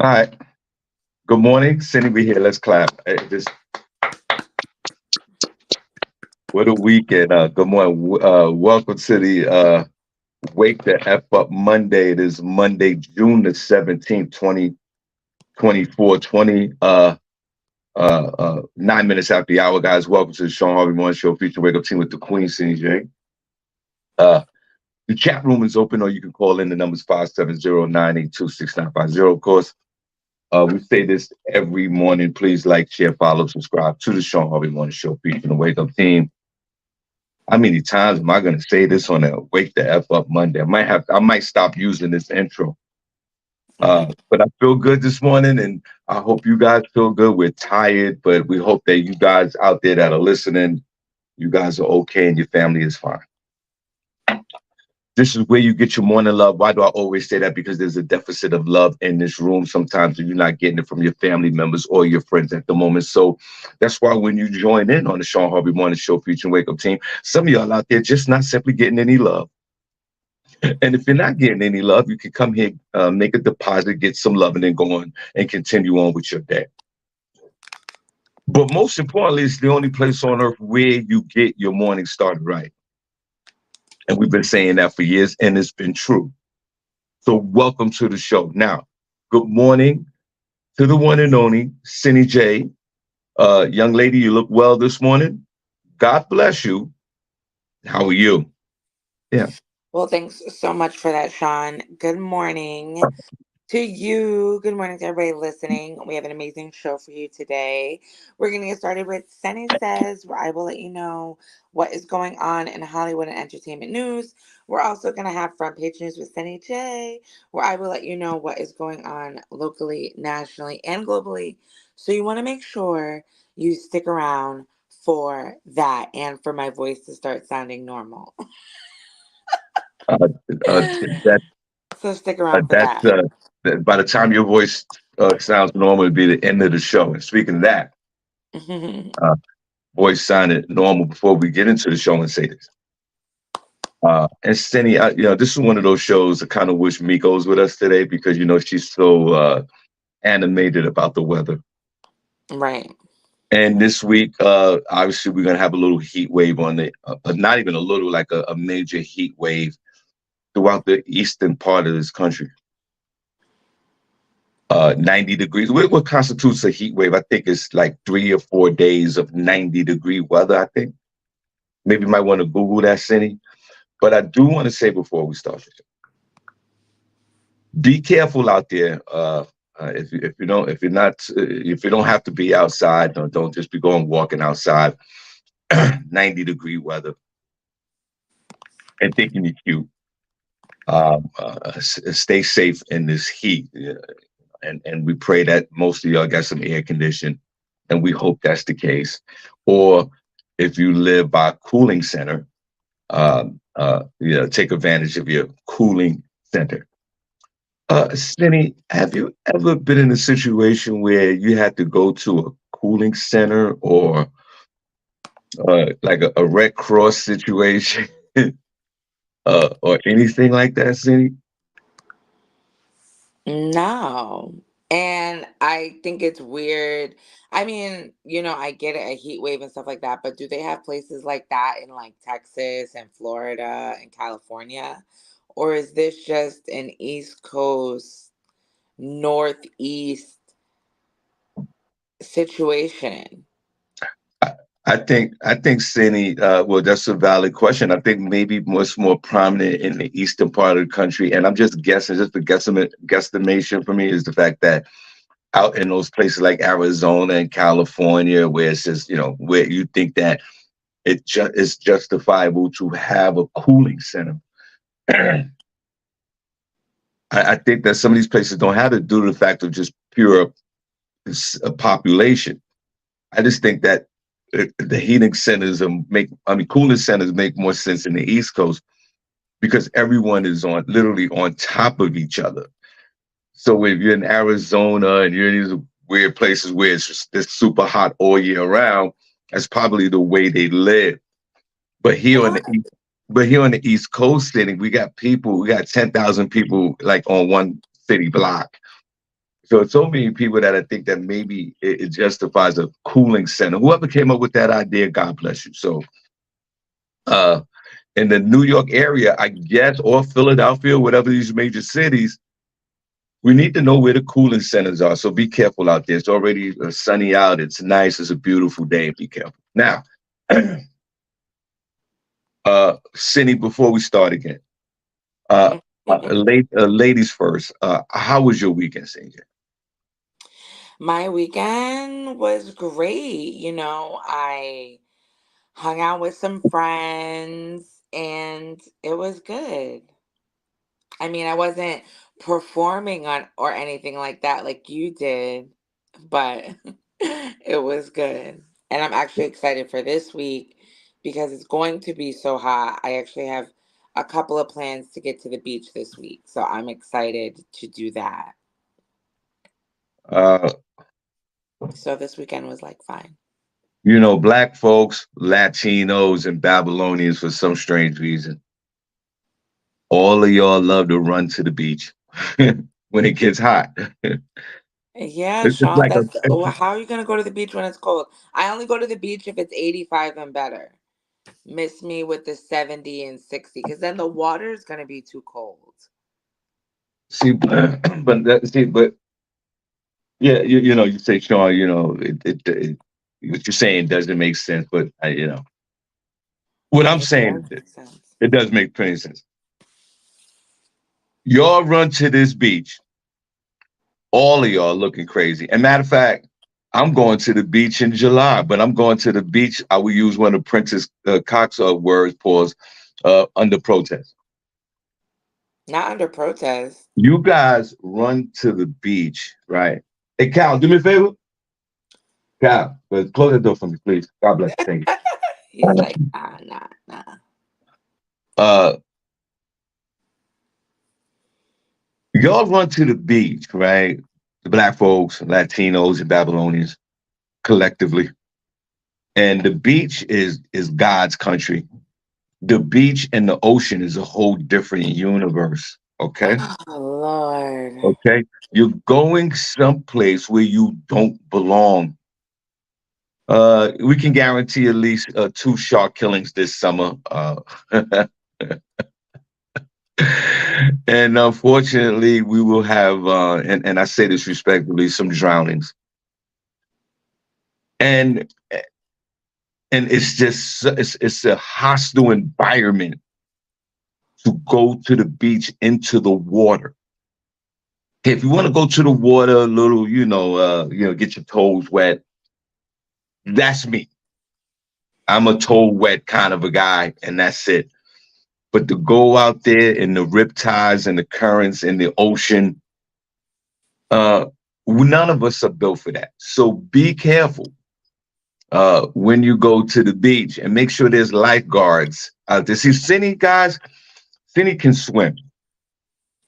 All right. Good morning, Cindy. We here. Let's clap. Just what a weekend. Good morning. Welcome to the Wake the F Up Monday. It is Monday, June the 17th, 2024. 9 minutes after the hour, guys. Welcome to the Shawn Harvey Morning Show featuring Wake Up Team with the Queen, SennyJ. Uh, the chat room is open, or you can call in. The number's 570-982-6950. Of course, we say this every morning. Please like, share, follow, subscribe to the Shawn Harvey Morning Show featuring the Wake Up Team. How many times am I going to say this on a Wake the F Up Monday? I might stop using this intro. But I feel good this morning, and I hope you guys feel good. We're tired, but we hope that you guys out there that are listening, you guys are okay and your family is fine. This is where you get your morning love. Why do I always say that? Because there's a deficit of love in this room sometimes, and you're not getting it from your family members or your friends at the moment. So that's why when you join in on the Shawn Harvey Morning Show featuring Wake Up Team, some of y'all out there just not simply getting any love. And if you're not getting any love, you can come here, make a deposit, get some love, and then go on and continue on with your day. But most importantly, it's the only place on earth where you get your morning started right. And we've been saying that for years, and it's been true. So welcome to the show. Now, good morning to the one and only SennyJ. Young lady, you look well this morning. God bless you. How are you? Yeah. Well, thanks so much for that, Sean. Good morning to you. Good morning to everybody listening. We have an amazing show for you today. We're going to get started with Senny Says, where I will let you know what is going on in Hollywood and entertainment news. We're also going to have front page news with SennyJ, where I will let you know what is going on locally, nationally, and globally. So you want to make sure you stick around for that and for my voice to start sounding normal. Uh, that So stick around for that's that. by the time your voice sounds normal, it'd be the end of the show. And speaking of that, uh, voice sounded normal before we get into the show and say this. And Cindy, this is one of those shows I kind of wish Miko's with us today because she's so animated about the weather. Right. And this week, obviously, we're gonna have a little heat wave on the, not even a little, like a major heat wave throughout the eastern part of this country. 90 degrees. What constitutes a heat wave? I think it's like 3 or 4 days of 90-degree weather. I think maybe you might want to Google that, Cindy. But I do want to say before we start, be careful out there. If you don't have to be outside, don't just be going walking outside. 90-degree weather and thinking you're cute. Stay safe in this heat, and we pray that most of y'all got some air conditioning, and we hope that's the case. Or if you live by a cooling center, take advantage of your cooling center. Cindy, have you ever been in a situation where you had to go to a cooling center or like a Red Cross situation or anything like that, Cindy? No. And I think it's weird. I mean, I get it, a heat wave and stuff like that, but do they have places like that in like Texas and Florida and California? Or is this just an East Coast, Northeast situation? I think Cindy, well, that's a valid question. I think maybe much more prominent in the eastern part of the country, and I'm just guessing, just a guesstimation for me is the fact that out in those places like Arizona and California, where it's just where you think that it's justifiable to have a cooling center. I think that some of these places don't have it due to the fact of just pure population. I just think that the heating centers cooling centers make more sense in the East Coast because everyone is literally on top of each other. So if you're in Arizona and you're in these weird places where it's super hot all year round, that's probably the way they live. But here on the East Coast, city, we got 10,000 people like on one city block. So it's so many people that I think that maybe it justifies a cooling center. Whoever came up with that idea, God bless you. So uh in the New York area, I guess, or Philadelphia, whatever these major cities, we need to know where the cooling centers are. So be careful out there. It's already sunny out. It's nice. It's a beautiful day. Be careful. Now, Cindy, before we start again, uh, ladies first. How was your weekend, Cindy? My weekend was great. I hung out with some friends and it was good. I mean, I wasn't performing on or anything like that like you did, but it was good. And I'm actually excited for this week because it's going to be so hot. I actually have a couple of plans to get to the beach this week, so I'm excited to do that. Uh, So this weekend was like fine. Black folks, Latinos, and Babylonians, for some strange reason, all of y'all love to run to the beach when it gets hot. Yeah, It's Sean, like a, that's how are you going to go to the beach when it's cold? I only go to the beach if it's 85 and better. Miss me with the 70 and 60 because then the water is going to be too cold. see, but yeah, you say, Sean, what you're saying doesn't make sense, but what I'm It saying does is this. make sense. It does make plenty of sense. Y'all run to this beach, all of y'all looking crazy. And matter of fact, I'm going to the beach in July, but I'm going to the beach. I will use one of Princess Cox words, pause, under protest. Not under protest. You guys run to the beach, right? Hey, Cal, do me a favor. Cal, close the door for me, please. God bless you. Thank He's you. like, nah, nah, nah. Uh, y'all run to the beach, right? The black folks, Latinos, and Babylonians collectively. And the beach is God's country. The beach and the ocean is a whole different universe. Okay. Oh, Lord. Okay. You're going someplace where you don't belong. We can guarantee at least two shark killings this summer. And unfortunately, we will have, and I say this respectfully, some drownings. And and it's just it's a hostile environment to go to the beach into the water. If you want to go to the water a little, get your toes wet, that's me. I'm a toe wet kind of a guy, and that's it. But to go out there in the riptides and the currents in the ocean, uh, none of us are built for that. So be careful when you go to the beach and make sure there's lifeguards out there. See, Cindy, guys, Cindy can swim.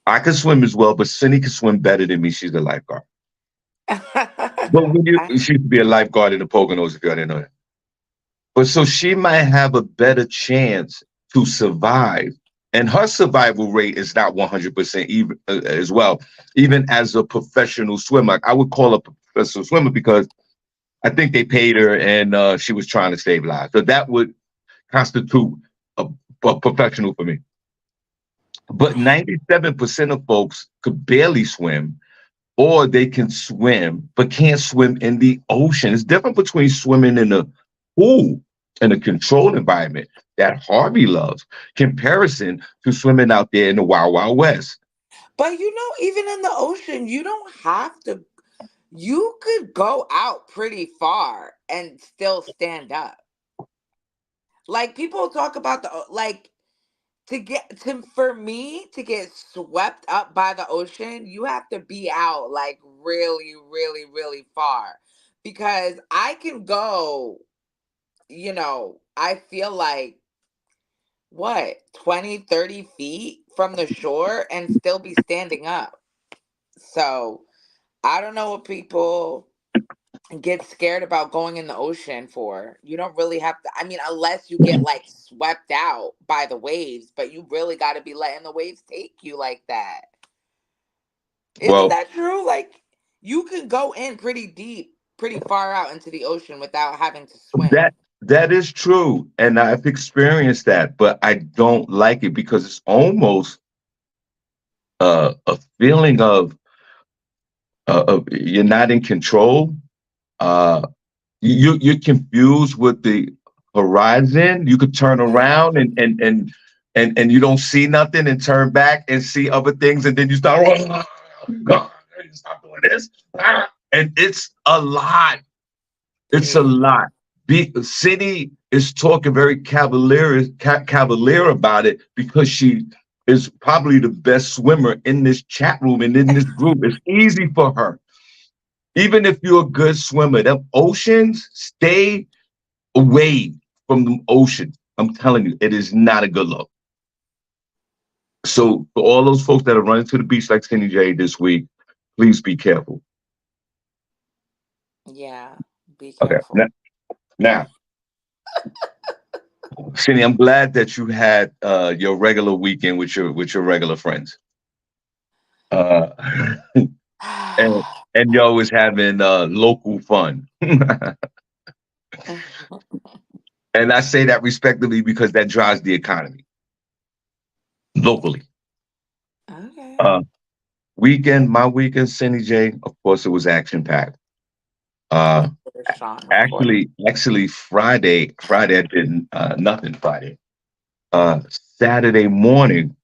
I can swim as well, but Cindy can swim better than me. She's a lifeguard. But when she used to be a lifeguard in the Poconos, if you didn't know that. But so she might have a better chance to survive. And her survival rate is not 100% even as well, even as a professional swimmer. I would call her a professional swimmer because I think they paid her and she was trying to save lives. So that would constitute a professional for me. But 97% of folks could barely swim or they can swim but can't swim in the ocean. It's different between swimming in a pool in a controlled environment that Harvey loves, comparison to swimming out there in the wild, wild west. But even in the ocean, you don't have to. You could go out pretty far and still stand up. Like people talk about to get to for me to get swept up by the ocean, you have to be out like really, really, really far. Because I can go, I feel like what, 20, 30 feet from the shore and still be standing up. So I don't know what people get scared about going in the ocean for. You don't really have to, I mean, unless you get like swept out by the waves, but you really got to be letting the waves take you like that. Isn't Well, that true? Like, you can go in pretty deep, pretty far out into the ocean without having to swim. That is true, and I've experienced that, but I don't like it because it's almost a feeling of you're not in control. Uh, you're confused with the horizon. You could turn around and you don't see nothing and turn back and see other things, and then you start, oh, God, stop doing this. And it's a lot. It's a It lot. City is talking very cavalier about it because she is probably the best swimmer in this chat room and in this group. It's easy for her. Even if you're a good swimmer, them oceans, stay away from the ocean. I'm telling you, it is not a good look. So for all those folks that are running to the beach like SennyJ this week, please be careful. yeah, be Okay. careful. Now Cindy, I'm glad that you had your regular weekend with your regular friends. Uh, and and you're always having local fun. And I say that respectively because that drives the economy locally. Okay. Uh, my weekend, Cindy J, of course, it was action packed. Of Uh, course, Sean, of course. actually, Friday I did nothing. Friday, Saturday morning,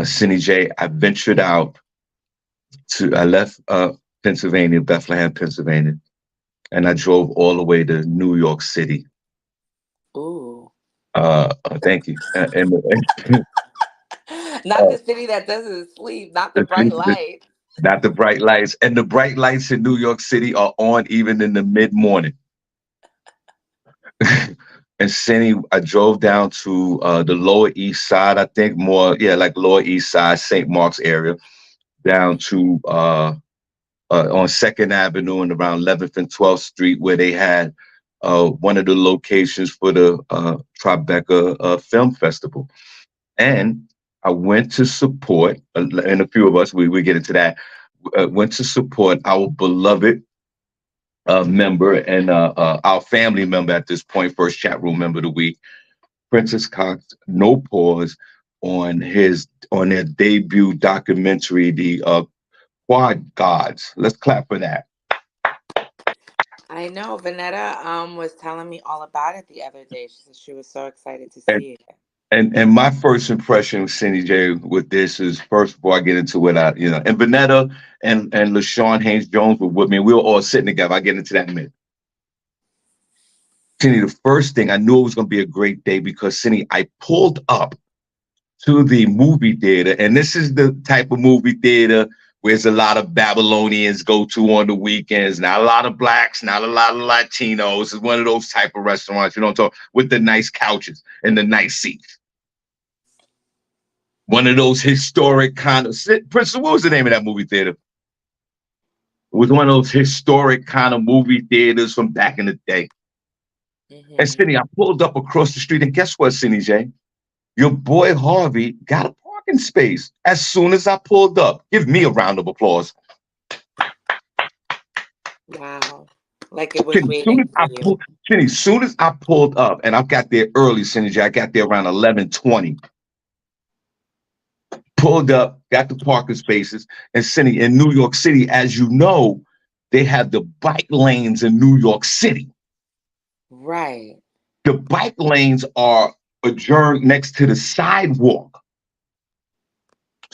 Cindy J, I ventured out I left Pennsylvania, Bethlehem, Pennsylvania, and I drove all the way to New York City. Ooh. Thank you. Not Uh, the city that doesn't sleep, not the the bright city, light. not the bright lights, and the bright lights in New York City are on even in the mid morning. And Cindy, I drove down to the Lower East Side. I think more, yeah, like Lower East Side, St. Mark's area, down to on Second Avenue and around 11th and 12th Street, where they had one of the locations for the Tribeca Film Festival. And I went to support, and a few of us, we get into that, went to support our beloved member and our family member at this point, first chat room member of the week, Princess Cox, No Pause, on their debut documentary, the Quad Gods. Let's clap for that. I know Vanetta was telling me all about it the other day. She said she was so excited to And see it. and my first impression with Cindy J with this is first before I get into it, and Vanetta and LaShawn Haynes Jones were with me. We were all sitting together. I get into that in a minute. Cindy, the first thing I knew it was going to be a great day because Cindy, I pulled up to the movie theater, and this is the type of movie theater where there's a lot of Babylonians go to on the weekends. Not a lot of blacks, not a lot of Latinos. It's one of those type of restaurants, talk with the nice couches and the nice seats. One of those historic kind of Prince. What was the name of that movie theater? It was one of those historic kind of movie theaters from back in the day. And Hmm. Cindy, I pulled up across the street, and guess what, Cindy J? Your boy Harvey got a parking space as soon as I pulled up. Give me a round of applause. Wow. Like it was Cindy, waiting for you. soon as I pulled up, and I got there early, Cindy J, I got there around 11:20. Pulled up, got the parking spaces, and Cindy, in New York City, as you know, they have the bike lanes in New York City. Right. The bike lanes are adjourned next to the sidewalk.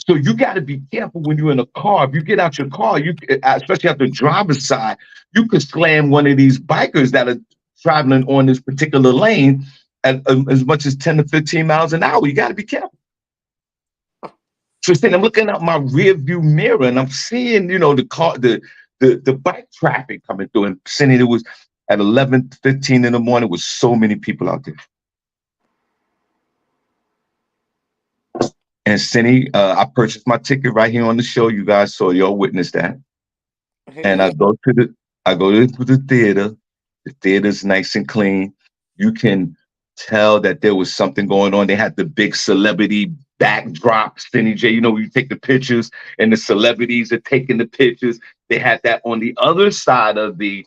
So you got to be careful when you're in a car. If you get out your car, especially at the driver's side, you could slam one of these bikers that are traveling on this particular lane at as much as 10 to 15 miles an hour. You got to be careful. So I'm looking out my rear view mirror and I'm seeing, the bike traffic coming through. And seeing it was at 11:15 in the morning with so many people out there. And Cindy, I purchased my ticket right here on the show. You guys saw, y'all witnessed that. And Yeah. I go to the theater. The theater's nice and clean. You can tell that there was something going on. They had the big celebrity backdrop, SennyJ. You know, you take the pictures and the celebrities are taking the pictures. They had that on the other side of the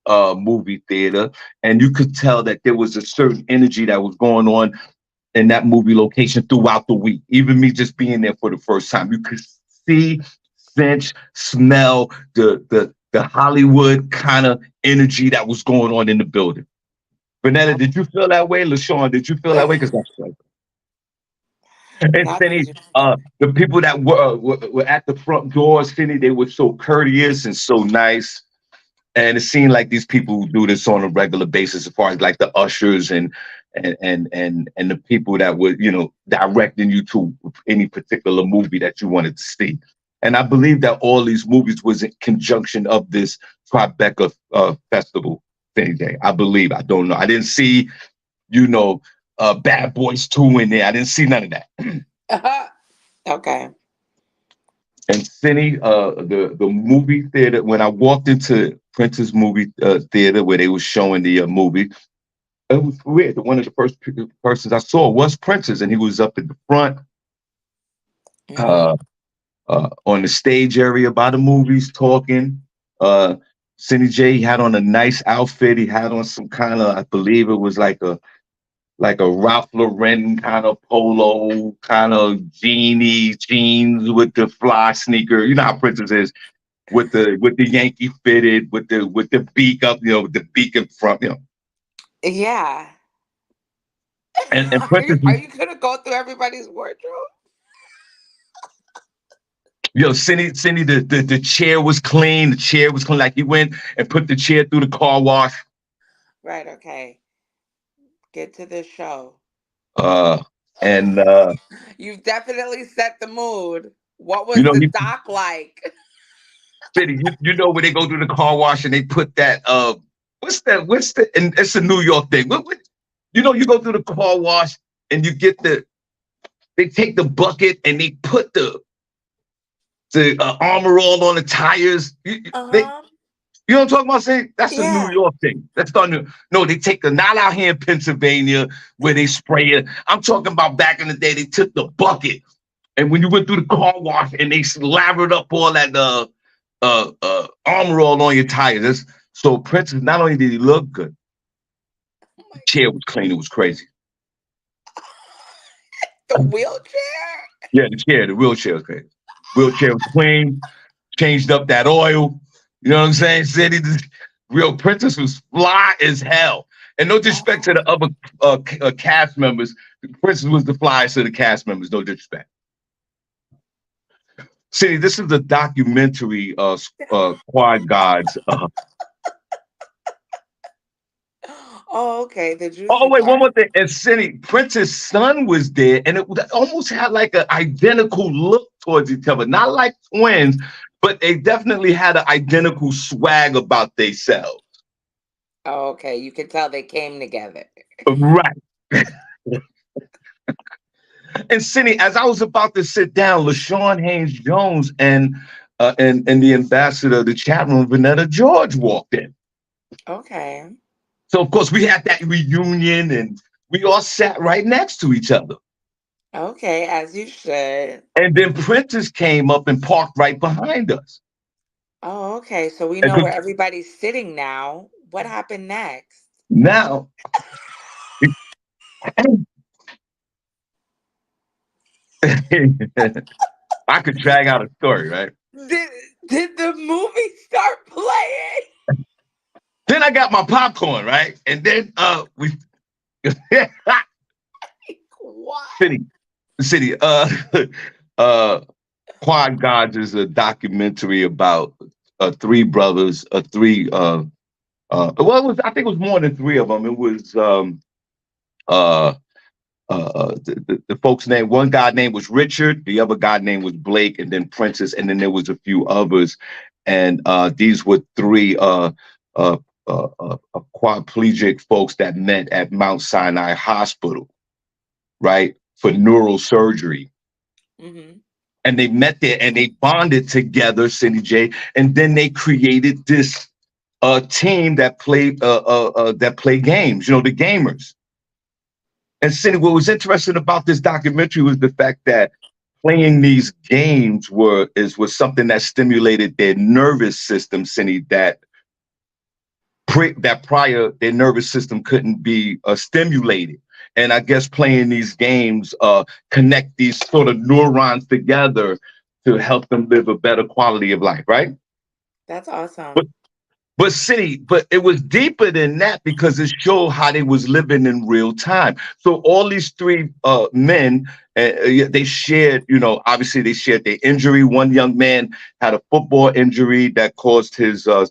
movie theater, and you could tell that there was a certain energy that was going on in that movie location throughout the week. Even me just being there for the first time, you could see, sense, smell the Hollywood kind of energy that was going on in the building. Vanetta, did you feel that way? LaShawn, did you feel that way? Because that's right. And Not Cindy, that the people that were at the front door, Cindy, they were so courteous and so nice. And it seemed like these people do this on a regular basis, as far as like the ushers and the people that were, you know, directing you to any particular movie that you wanted to see. And I believe that all these movies was in conjunction of this Tribeca festival thing day. I believe. I don't know. I didn't see, you know, Bad Boys 2 in there. I didn't see none of that. okay. And Cindy, the movie theater, when I walked into Prince's movie theater where they were showing the movie, it was weird. One of the first persons I saw was Prince's, and he was up at the front, Mm-hmm. on the stage area by the movies, talking. Cindy J had on a nice outfit. He had on some kind of, I believe it was like a Ralph Lauren kind of polo, kind of jeans with the fly sneaker. You know how Princess is with the Yankee fitted, with the beak up, you know, with the beak in front, you know. Yeah. And Are you Princess, are you gonna go through everybody's wardrobe? yo, Cindy, the chair was clean. The chair was clean. Like he went and put the chair through the car wash. Right. Okay. Get to this show. Uh, and You've definitely set the mood. What you was know, the he doc like? Cindy, you know when they go through the car wash and they put that what's the and it's a New York thing. What you know, you go through the car wash and you get they take the bucket and they put the armor all on the tires. Uh They huh. You know what I'm talking about? Saying that's a New Yeah. York thing. That's not new. No, they take not out here in Pennsylvania where they spray it. I'm talking about back in the day. They took the bucket, and when you went through the car wash and they slathered up all that armor all on your tires. So Princess, not only did he look good, Oh the my chair was clean. It was crazy. The wheelchair. Yeah, the wheelchair was crazy. Wheelchair was clean. Changed up that oil. You know what I'm saying? Said real Princess was fly as hell. And no disrespect to Oh, the other cast members, Princess was the flyest of the cast members. No disrespect. See, this is a documentary, Quad Gods. oh, okay. The Oh juicy wait, one part. more thing. And Cindy, Prince's son was there, and it almost had like an identical look towards each other. Not like twins, but they definitely had an identical swag about themselves. Oh, okay. You can tell they came together. Right. And Cindy, as I was about to sit down, LaShawn Haynes Jones and the ambassador of the chat room, Vanetta George, walked in. Okay. So of course we had that reunion, and we all sat right next to each other. Okay, as you should. And then Prentice came up and parked right behind us. Oh, okay. So we And know 'cause where everybody's sitting now. What happened next? now I could drag out a story, right? Did did the movie start playing? Then I got my popcorn, right? And then we What? city city uh Quad Gods is a documentary about three brothers, three well, I think it was more than three of them. It was uh the folks' name. One guy name was Richard, the other guy name was Blake, and then Princess, and then there was a few others. And these were three uh, quadplegic folks that met at Mount Sinai Hospital, right, for neurosurgery. Mm-hmm. And they met there and they bonded together, Cindy J, and then they created this team that played games. You know, the gamers. And Cindy, what was interesting about this documentary was the fact that playing these games was something that stimulated their nervous system, Cindy, that prior their nervous system couldn't be stimulated. And I guess playing these games connect these sort of neurons together to help them live a better quality of life, right? That's But awesome. but it was deeper than that because it showed how they was living in real time. So all these three men, they shared, obviously they shared their injury. One young man had a football injury that caused his, to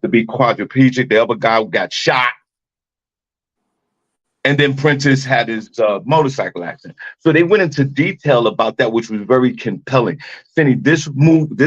be quadriplegic. The other guy got shot. And then Prentice had his motorcycle accident. So they went into detail about that, which was very compelling. Cindy, this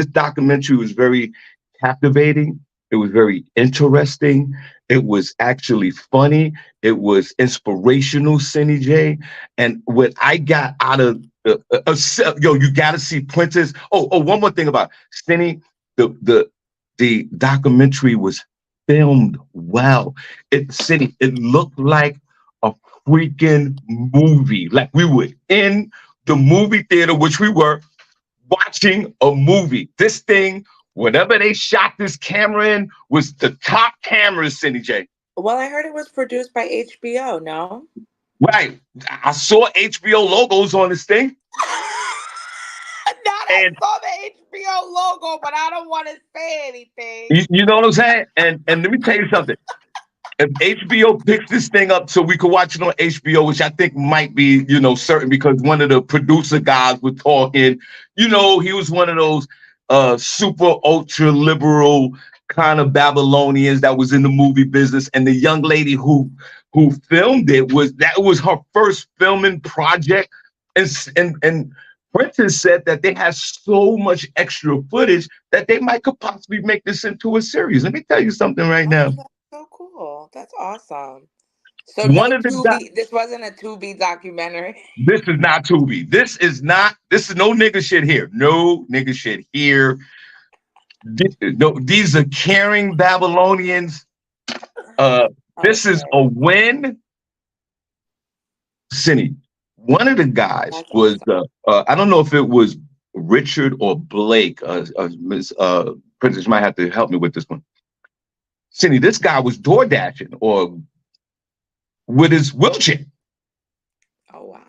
documentary was very captivating. It was very interesting. It was actually funny. It was inspirational, SennyJ. And what I got out of you got to see Prentice. One more thing about Cindy. The documentary was filmed well. It looked like a freaking movie. Like we were in the movie theater, which we were watching a movie. This thing, whatever they shot this camera in, was the top camera, Cindy J. Well, I heard it was produced by HBO, no? Right. I saw HBO logos on this thing. I saw the HBO logo, but I don't want to say anything. You know what I'm saying? And let me tell you something. If HBO picks this thing up so we could watch it on HBO, which I think might be, certain because one of the producer guys was talking, he was one of those super ultra liberal kind of Babylonians that was in the movie business. And the young lady who filmed it was her first filming project. And Prentice said that they had so much extra footage that they could possibly make this into a series. Let me tell you something right now. So cool. That's awesome. So One no of the guys, Tubi. This wasn't a Tubi documentary. this is not Tubi. This is no nigga shit here. No nigga shit here. No, these are caring Babylonians. This is a win. Cindy, one of the guys That's was awesome. I don't know if it was Richard or Blake. Ms. Princess might have to help me with this one. Cindy, this guy was door dashing or with his wheelchair. Oh wow.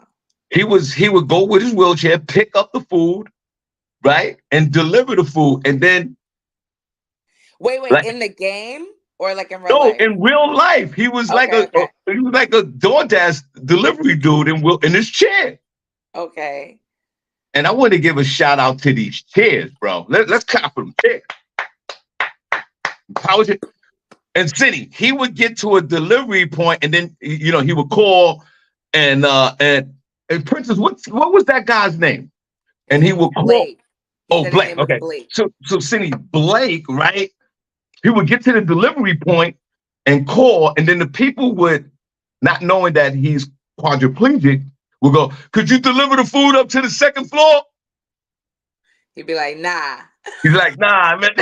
He would go with his wheelchair, pick up the food, right, and deliver the food, and then Wait, like in the game or like in real no, life? in real life, he was like Okay, okay. he was like a DoorDash delivery dude in his chair. Okay. And I want to give a shout out to these chairs, bro. Let's clap for them chairs. How was it? And Cindy, he would get to a delivery point, and then he would call and Princess, what was that guy's name? And he would call. Blake. Oh, Blake. Okay. Blake. So Cindy, Blake, right? He would get to the delivery point and call, and then the people would, not knowing that he's quadriplegic, would go, "Could you deliver the food up to the second floor?" He'd be like, "Nah." He's like, "Nah, man."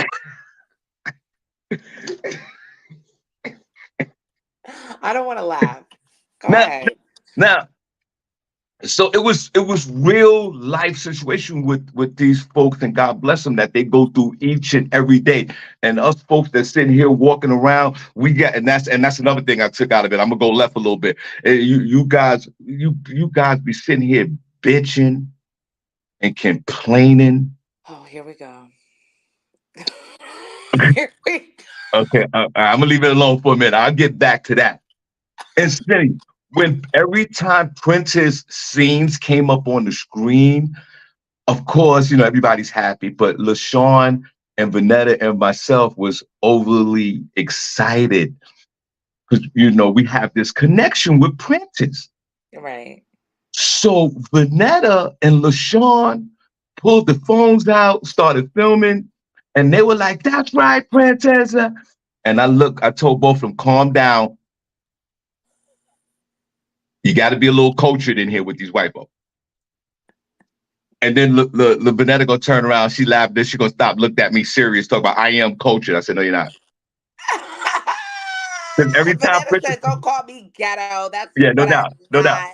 I don't want to laugh. Go ahead. Now, so it was real life situation with these folks, and God bless them that they go through each and every day. And us folks that sitting here walking around, and that's another thing I took out of it. I'm gonna go left a little bit. You guys be sitting here bitching and complaining. Oh, here we go. Okay, I'm gonna leave it alone for a minute. I'll get back to that. And when every time Prentice scenes came up on the screen, of course, everybody's happy, but LaShawn and Vanetta and myself was overly excited because, we have this connection with Prentice. Right. So Vanetta and LaShawn pulled the phones out, started filming, and they were like, "That's right, Prentice." And I told both of them, "Calm down. You got to be a little cultured in here with these white folks." And then Vanetta gonna turn around. She laughed. Then she gonna stop, looked at me serious, talk about I am cultured. I said, "No, you're not." Because every time Vanetta Princess, said, "Don't call me ghetto. That's yeah, no what doubt, I'm no doubt. not."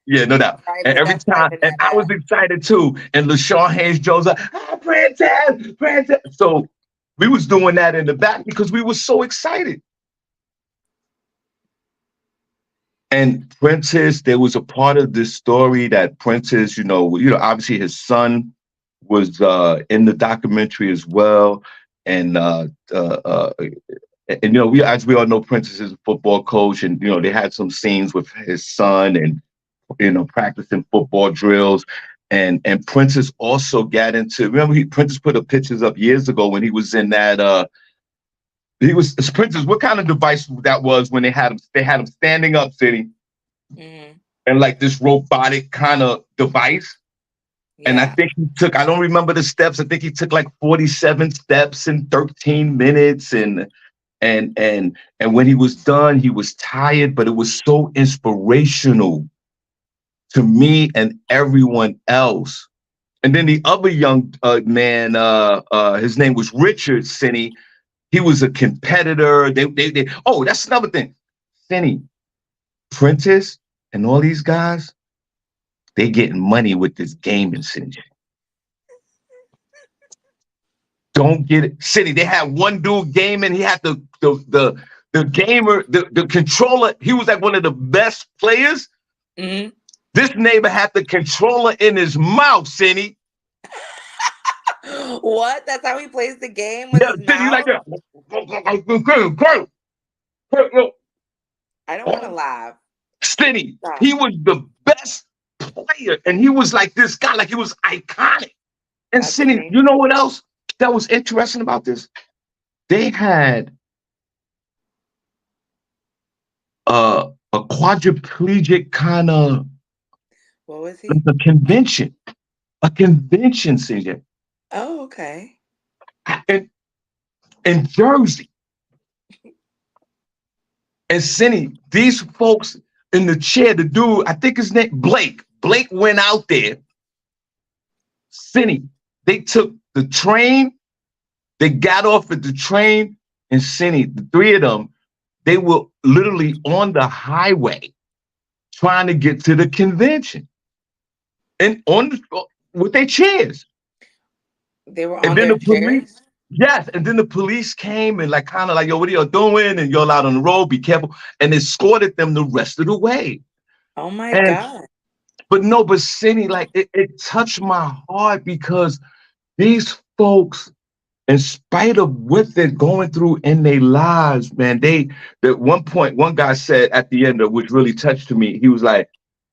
Yeah, no doubt. And every That's right, time, and I was Vanetta. excited too. And LaShawn Hayes Jones like, Princess, Princess. So we was doing that in the back because we were so excited. And Prentice, there was a part of this story that Prentice, obviously his son was in the documentary as well. And we, as we all know, Prentice is a football coach, and they had some scenes with his son, and practicing football drills. And Prentice also got into. Remember, Prentice put up pictures up years ago when he was in that. He was Prentice. What kind of device that was when they had him? They had him standing up, sitting, Mm-hmm. and like this robotic kind of device. And I Yeah. think he took. I don't remember the steps. I think he took like 47 steps in 13 minutes, and when he was done, he was tired, but it was so inspirational to me and everyone else. And then the other young man, his name was Richard Senny. He was a competitor. Oh, that's another thing. Senny, Prentice, and all these guys, they getting money with this gaming, Senny. Don't get it, Senny. They had one dude gaming. He had the gamer, the controller. He was like one of the best players. Mm-hmm. This neighbor had the controller in his mouth, Senny. What? That's how he plays the game with Yeah, his Senny like mouth? that. I don't want to laugh. Senny, Stop. he was the best player, and he was like this guy, like he was iconic. And That's Senny, you amazing. know what else that was interesting about this? They had a quadriplegic kind of What was like he? a convention, CJ, Oh, okay. in, in Jersey. And Senny, these folks in the chair, the dude, I think his name Blake. Blake went out there. Senny, they took the train. They got off at the train, and Senny, the three of them, they were literally on the highway trying to get to the convention, and with their chairs. They were And on then their the police, chairs? yes, and then the police came and like kind of like, yo, what are y'all doing? And y'all out on the road, be careful, and escorted them the rest of the way. Oh my And God. but no, but Senny, like it touched my heart because these folks, in spite of what they're going through in their lives, man, at one point, one guy said at the end, which really touched to me, he was like,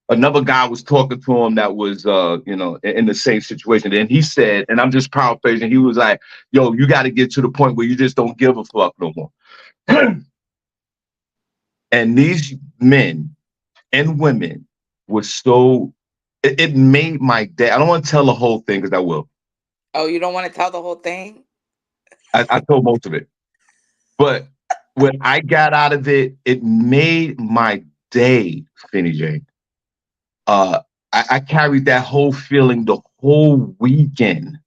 another guy was talking to him that was, in the same situation. And he said, and I'm just paraphrasing, he was like, yo, you got to get to the point where you just don't give a fuck no more. And these men and women were so, it made my day. I don't want to tell the whole thing because I will. Oh, you don't want to tell the whole thing? I told most of it. But when I got out of it, it made my day, SennyJ. Uh, I carried that whole feeling the whole weekend.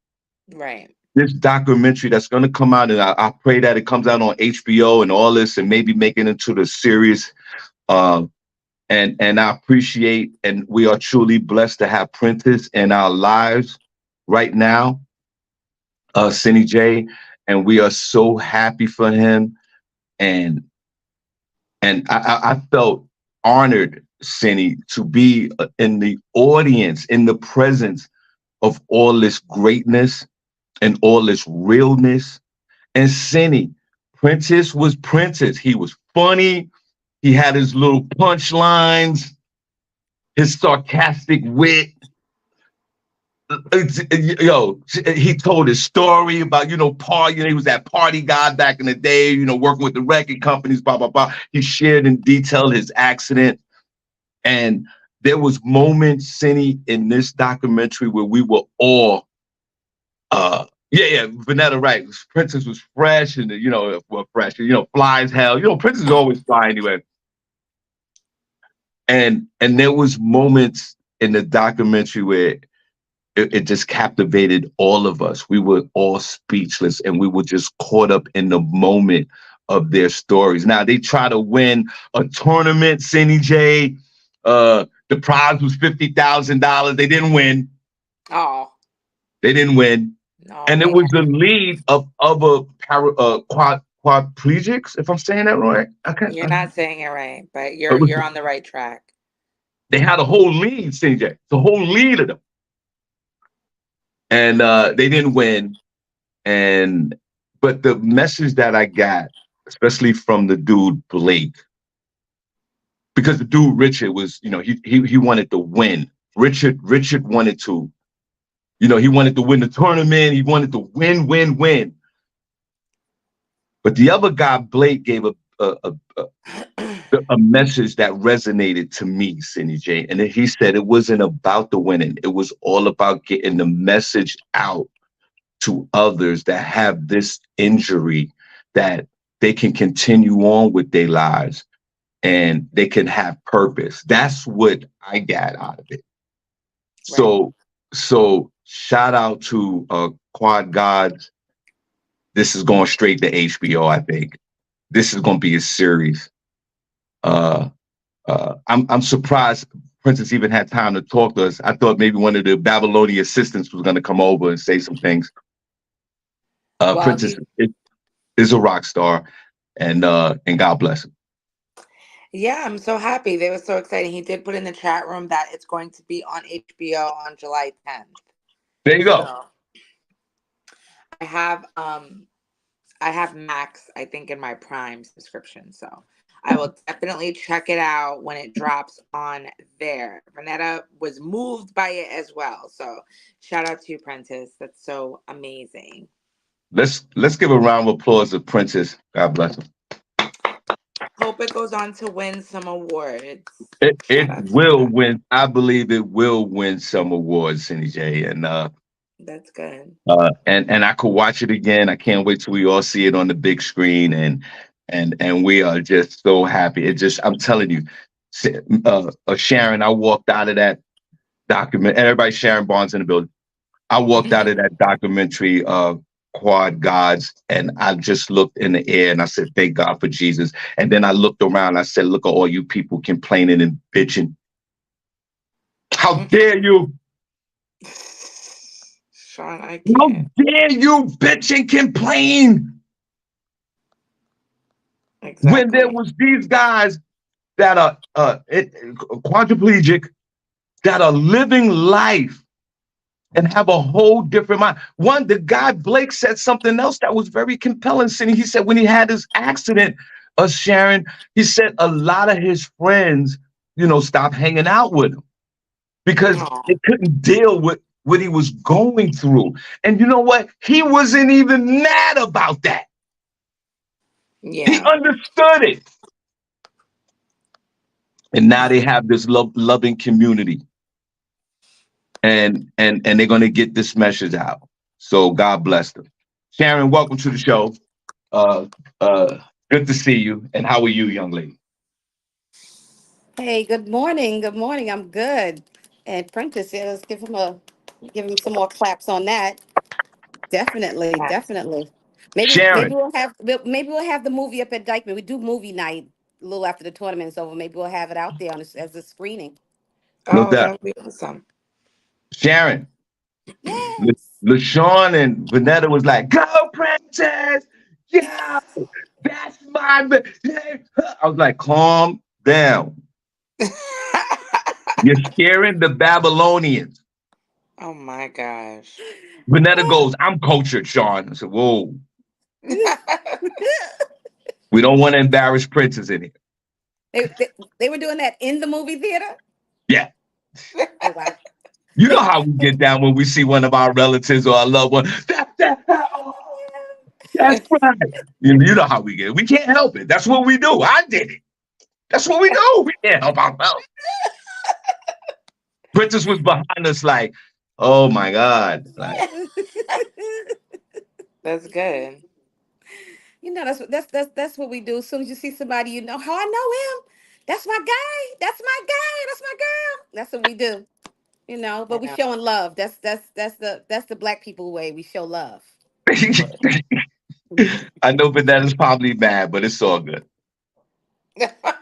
Right. This documentary that's going to come out, and I pray that it comes out on HBO and all this, and maybe make it into the series. Uh, and I appreciate, and we are truly blessed to have Prentice in our lives right now, SennyJ, and we are so happy for him. And I felt honored, Senny, to be in the audience, in the presence of all this greatness and all this realness. And Senny, Prentice was Prentice. He was funny. He had his little punchlines, his sarcastic wit. Yo, he told his story about, party. He was that party guy back in the day, working with the record companies, blah, blah, blah. He shared in detail his accident. And there was moments, Senny, in this documentary where we were all, Vanetta, right. Princess was fresh and, fresh, fly as hell. Princess is always fly anyway. And there was moments in the documentary where it just captivated all of us. We were all speechless and we were just caught up in the moment of their stories. Now they try to win a tournament, SennyJ. The prize was $50,000. They didn't win. Oh, They didn't win. no, And it man. was the lead of other quadriplegics, if I'm saying that right. You're not saying it right, but It was, you're on the right track. they had a whole lead, CJ, the whole lead of them. And they didn't win. And but the message that I got, especially from the dude Blake, because the dude Richard was, he wanted to win. Richard wanted to, he wanted to win the tournament. He wanted to win, win, win. But the other guy, Blake, gave a message that resonated to me, Cindy J. And he said it wasn't about the winning. It was all about getting the message out to others that have this injury, that they can continue on with their lives and they can have purpose. That's what I got out of it. Right. So shout out to Quad Gods. This is going straight to HBO, I think. This is going to be a series. I'm surprised Princess even had time to talk to us. I thought maybe one of the Babylonian assistants was going to come over and say some things. Well, Princess is a rock star, and God bless him. yeah, I'm so happy. They were so exciting. He did put in the chat room that it's going to be on HBO on July 10th. There you go. So I have Max, I think, in my Prime subscription. So I will definitely check it out when it drops on there. Renetta was moved by it as well. So shout out to you, Prentice. That's so amazing. Let's give a round of applause to Princess. God bless him. Hope it goes on to win some awards. It Shout out to will that. win. I believe it will win some awards, Cindy J. And That's good. and I could watch it again. I can't wait till we all see it on the big screen, and we are just so happy. It just, I'm telling you, Sharon, I walked out of that document. Everybody, Sharon Bond's in the building. I walked out of that documentary, Quad Gods, and I just looked in the air and I said, "Thank God for Jesus." And then I looked around. I said, "Look at all you people complaining and bitching. How dare you? Sean, I How can't. dare you bitch and complain?" When there Exactly. was these guys that are quadriplegic, that are living life and have a whole different mind. One, the guy Blake said something else that was very compelling. Cindy. He said when he had his accident, Sharon, he said a lot of his friends, stopped hanging out with him because Oh, they couldn't deal with what he was going through. And you know what? He wasn't even mad about that. He yeah. understood it. And now they have this loving community, and they're going to get this message out. So God bless them. Sharon, welcome to the show. Uh, uh, Good to see you. And how are you, young lady? Hey, good morning. Good morning. I'm good. And Prentice, yeah, let's give him some more claps on that. Definitely, Yes. definitely. Maybe Sharon, we'll have the movie up at Dykeman. We do movie night a little after the tournament's over. Maybe we'll have it out there as a screening. no Oh, doubt. that would be awesome. Sharon, Yes. LaShawn and Vanetta was like, "Go, Princess! Yeah, that's my." I was like, "Calm down. You're scaring the Babylonians." Oh my gosh. Vanetta goes, "I'm cultured, Sean." I said, "Whoa, we don't want to embarrass Princess in here." They were doing that in the movie theater. Yeah. Oh wow. You know They, how we get down when we see one of our relatives or our loved one. Oh, that's right. You know how we get. We can't help it. That's what we do. I did it. That's what we do. We can't help ourselves. Princess was behind us like, oh my God. Like, That's good. that's what we do. As soon as you see somebody, you know how I know him. That's my guy. That's my guy. That's my girl. That's what we do. I But we know. showing love. That's the black people way. We show love. I know Vanetta's probably mad, but it's all good.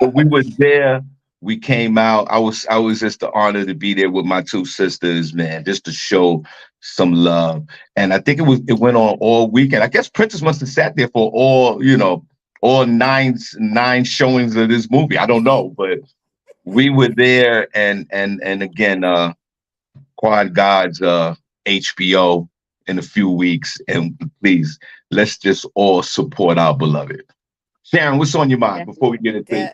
But we were there. We came out. I was just the honor to be there with my two sisters, man, just to show some love. And I think it went on all weekend. I guess Princess must have sat there for all nine showings of this movie. I don't know, but we were there, and again, Quad God's HBO in a few weeks, and please let's just all support our beloved. Sharon, what's on your mind before we Definitely.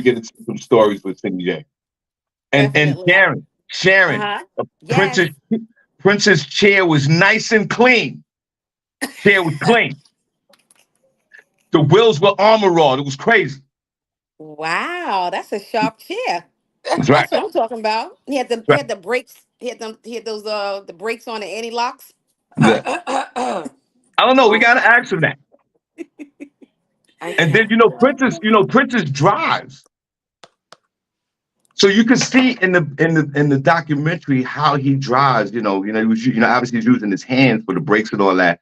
get into some stories with Cindy J? And Definitely. Sharon, Uh-huh. Yes. Princess Princess chair was nice and clean. Chair was clean. The wheels were armor all. It was crazy. Wow, that's a sharp chair. That's right. That's what I'm talking about. He That's had the brakes. He had those the brakes on the anti locks. right. I don't know. We Oh, gotta ask him that. I And then can't. Princess drives. So you can see in the documentary how he drives. He was obviously he's using his hands for the brakes and all that.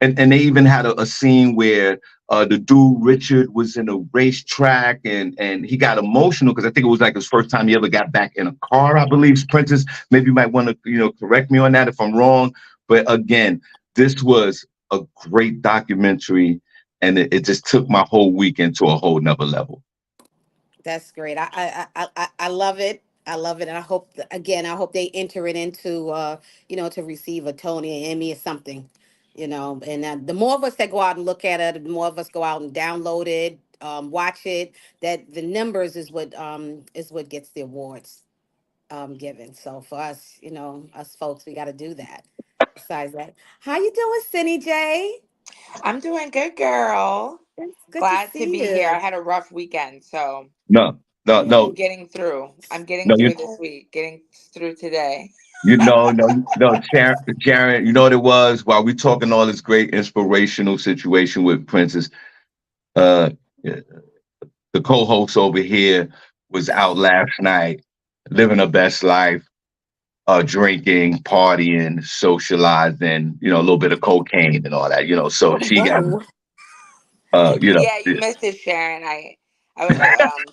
And they even had a scene where the dude Richard was in a racetrack and he got emotional because I think it was like his first time he ever got back in a car. I believe Princess. Maybe you might want to correct me on that if I'm wrong. But again, this was a great documentary, and it just took my whole weekend to a whole nother level. That's great. I love it. I love it, and I hope again. I hope they enter it into to receive a Tony, an Emmy, or something. And the more of us that go out and look at it, the more of us go out and download it, watch it. That the numbers is what gets the awards given. So for us, us folks, we got to do that. Besides that, how you doing, Cindy J? I'm doing good, girl. It's good to Glad to see be here. I you. had a rough weekend, so No, no, I'm no, getting through. I'm getting no. through this week, getting through today. No, Sharon. You know what it was while we talking all this great inspirational situation with Princess. Uh, the co-host over here was out last night, living her best life, drinking, partying, socializing, a little bit of cocaine and all that. So she got, Whoa. uh, you know, Yeah, you missed it, Sharon. I was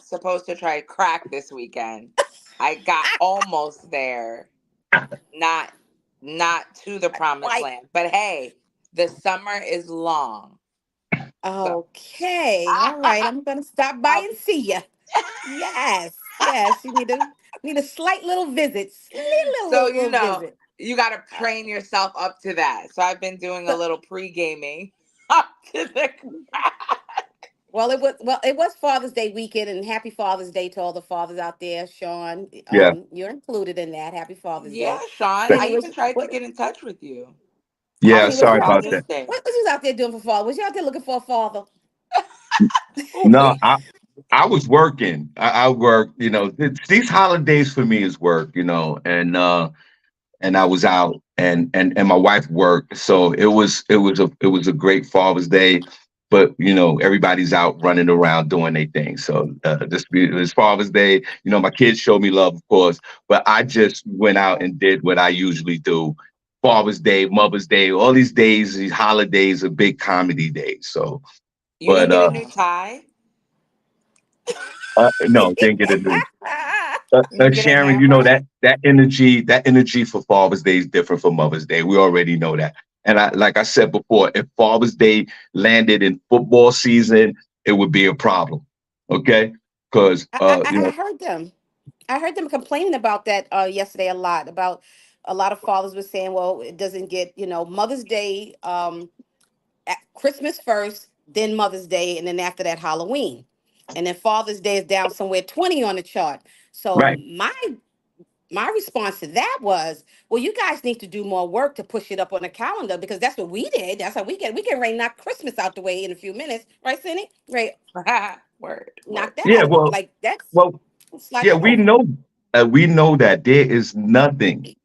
supposed to try crack this weekend. I got almost there, not not to the promised Like, land. But hey, the summer is long, so okay, all right. I'm gonna stop by I'll and be. see you. Yes, yes. You need a slight little visit, So little visit. you got to Uh, train yourself up to that. So I've been doing a so, little pre gaming up to the. well, it was Father's Day weekend, and Happy Father's Day to all the fathers out there. Sean, yeah, you're incled in that. Happy Father's Yeah, Day. Sean. th- I Cindy even was tried to what? get in touch with you. yeah. Cindy, Happy was Sorry you out about there? Father's that. Day. What was you out there doing for father? Was you out there looking for a father? No, We. I was working. I worked. These holidays for me is work. And I was out, and my wife worked, so it was a great Father's Day. But everybody's out running around doing their thing. So this Father's Day, my kids showed me love, of course, but I just went out and did what I usually do. Father's Day, Mother's Day, all these days, these holidays are big comedy days. So, You didn't but get a new tie. no, didn't get a new. You didn't get a Sharon, hammer. that energy for Father's Day is different from Mother's Day. We already know that. And like I said before, if Father's Day landed in football season, it would be a problem. Okay, because I heard them. I heard them complaining about that yesterday a lot. About a lot of fathers were saying, "Well, it doesn't get Mother's Day, Christmas first, then Mother's Day, and then after that Halloween, and then Father's Day is down somewhere 20 on the chart." So right, my response to that was, "Well, you guys need to do more work to push it up on the calendar because that's what we did. That's how we get ready to knock Christmas out the way in a few minutes, right, Cindy? Right, Word, knock word. that yeah, out. well, Like that's well, slide yeah, that over." we know that there is nothing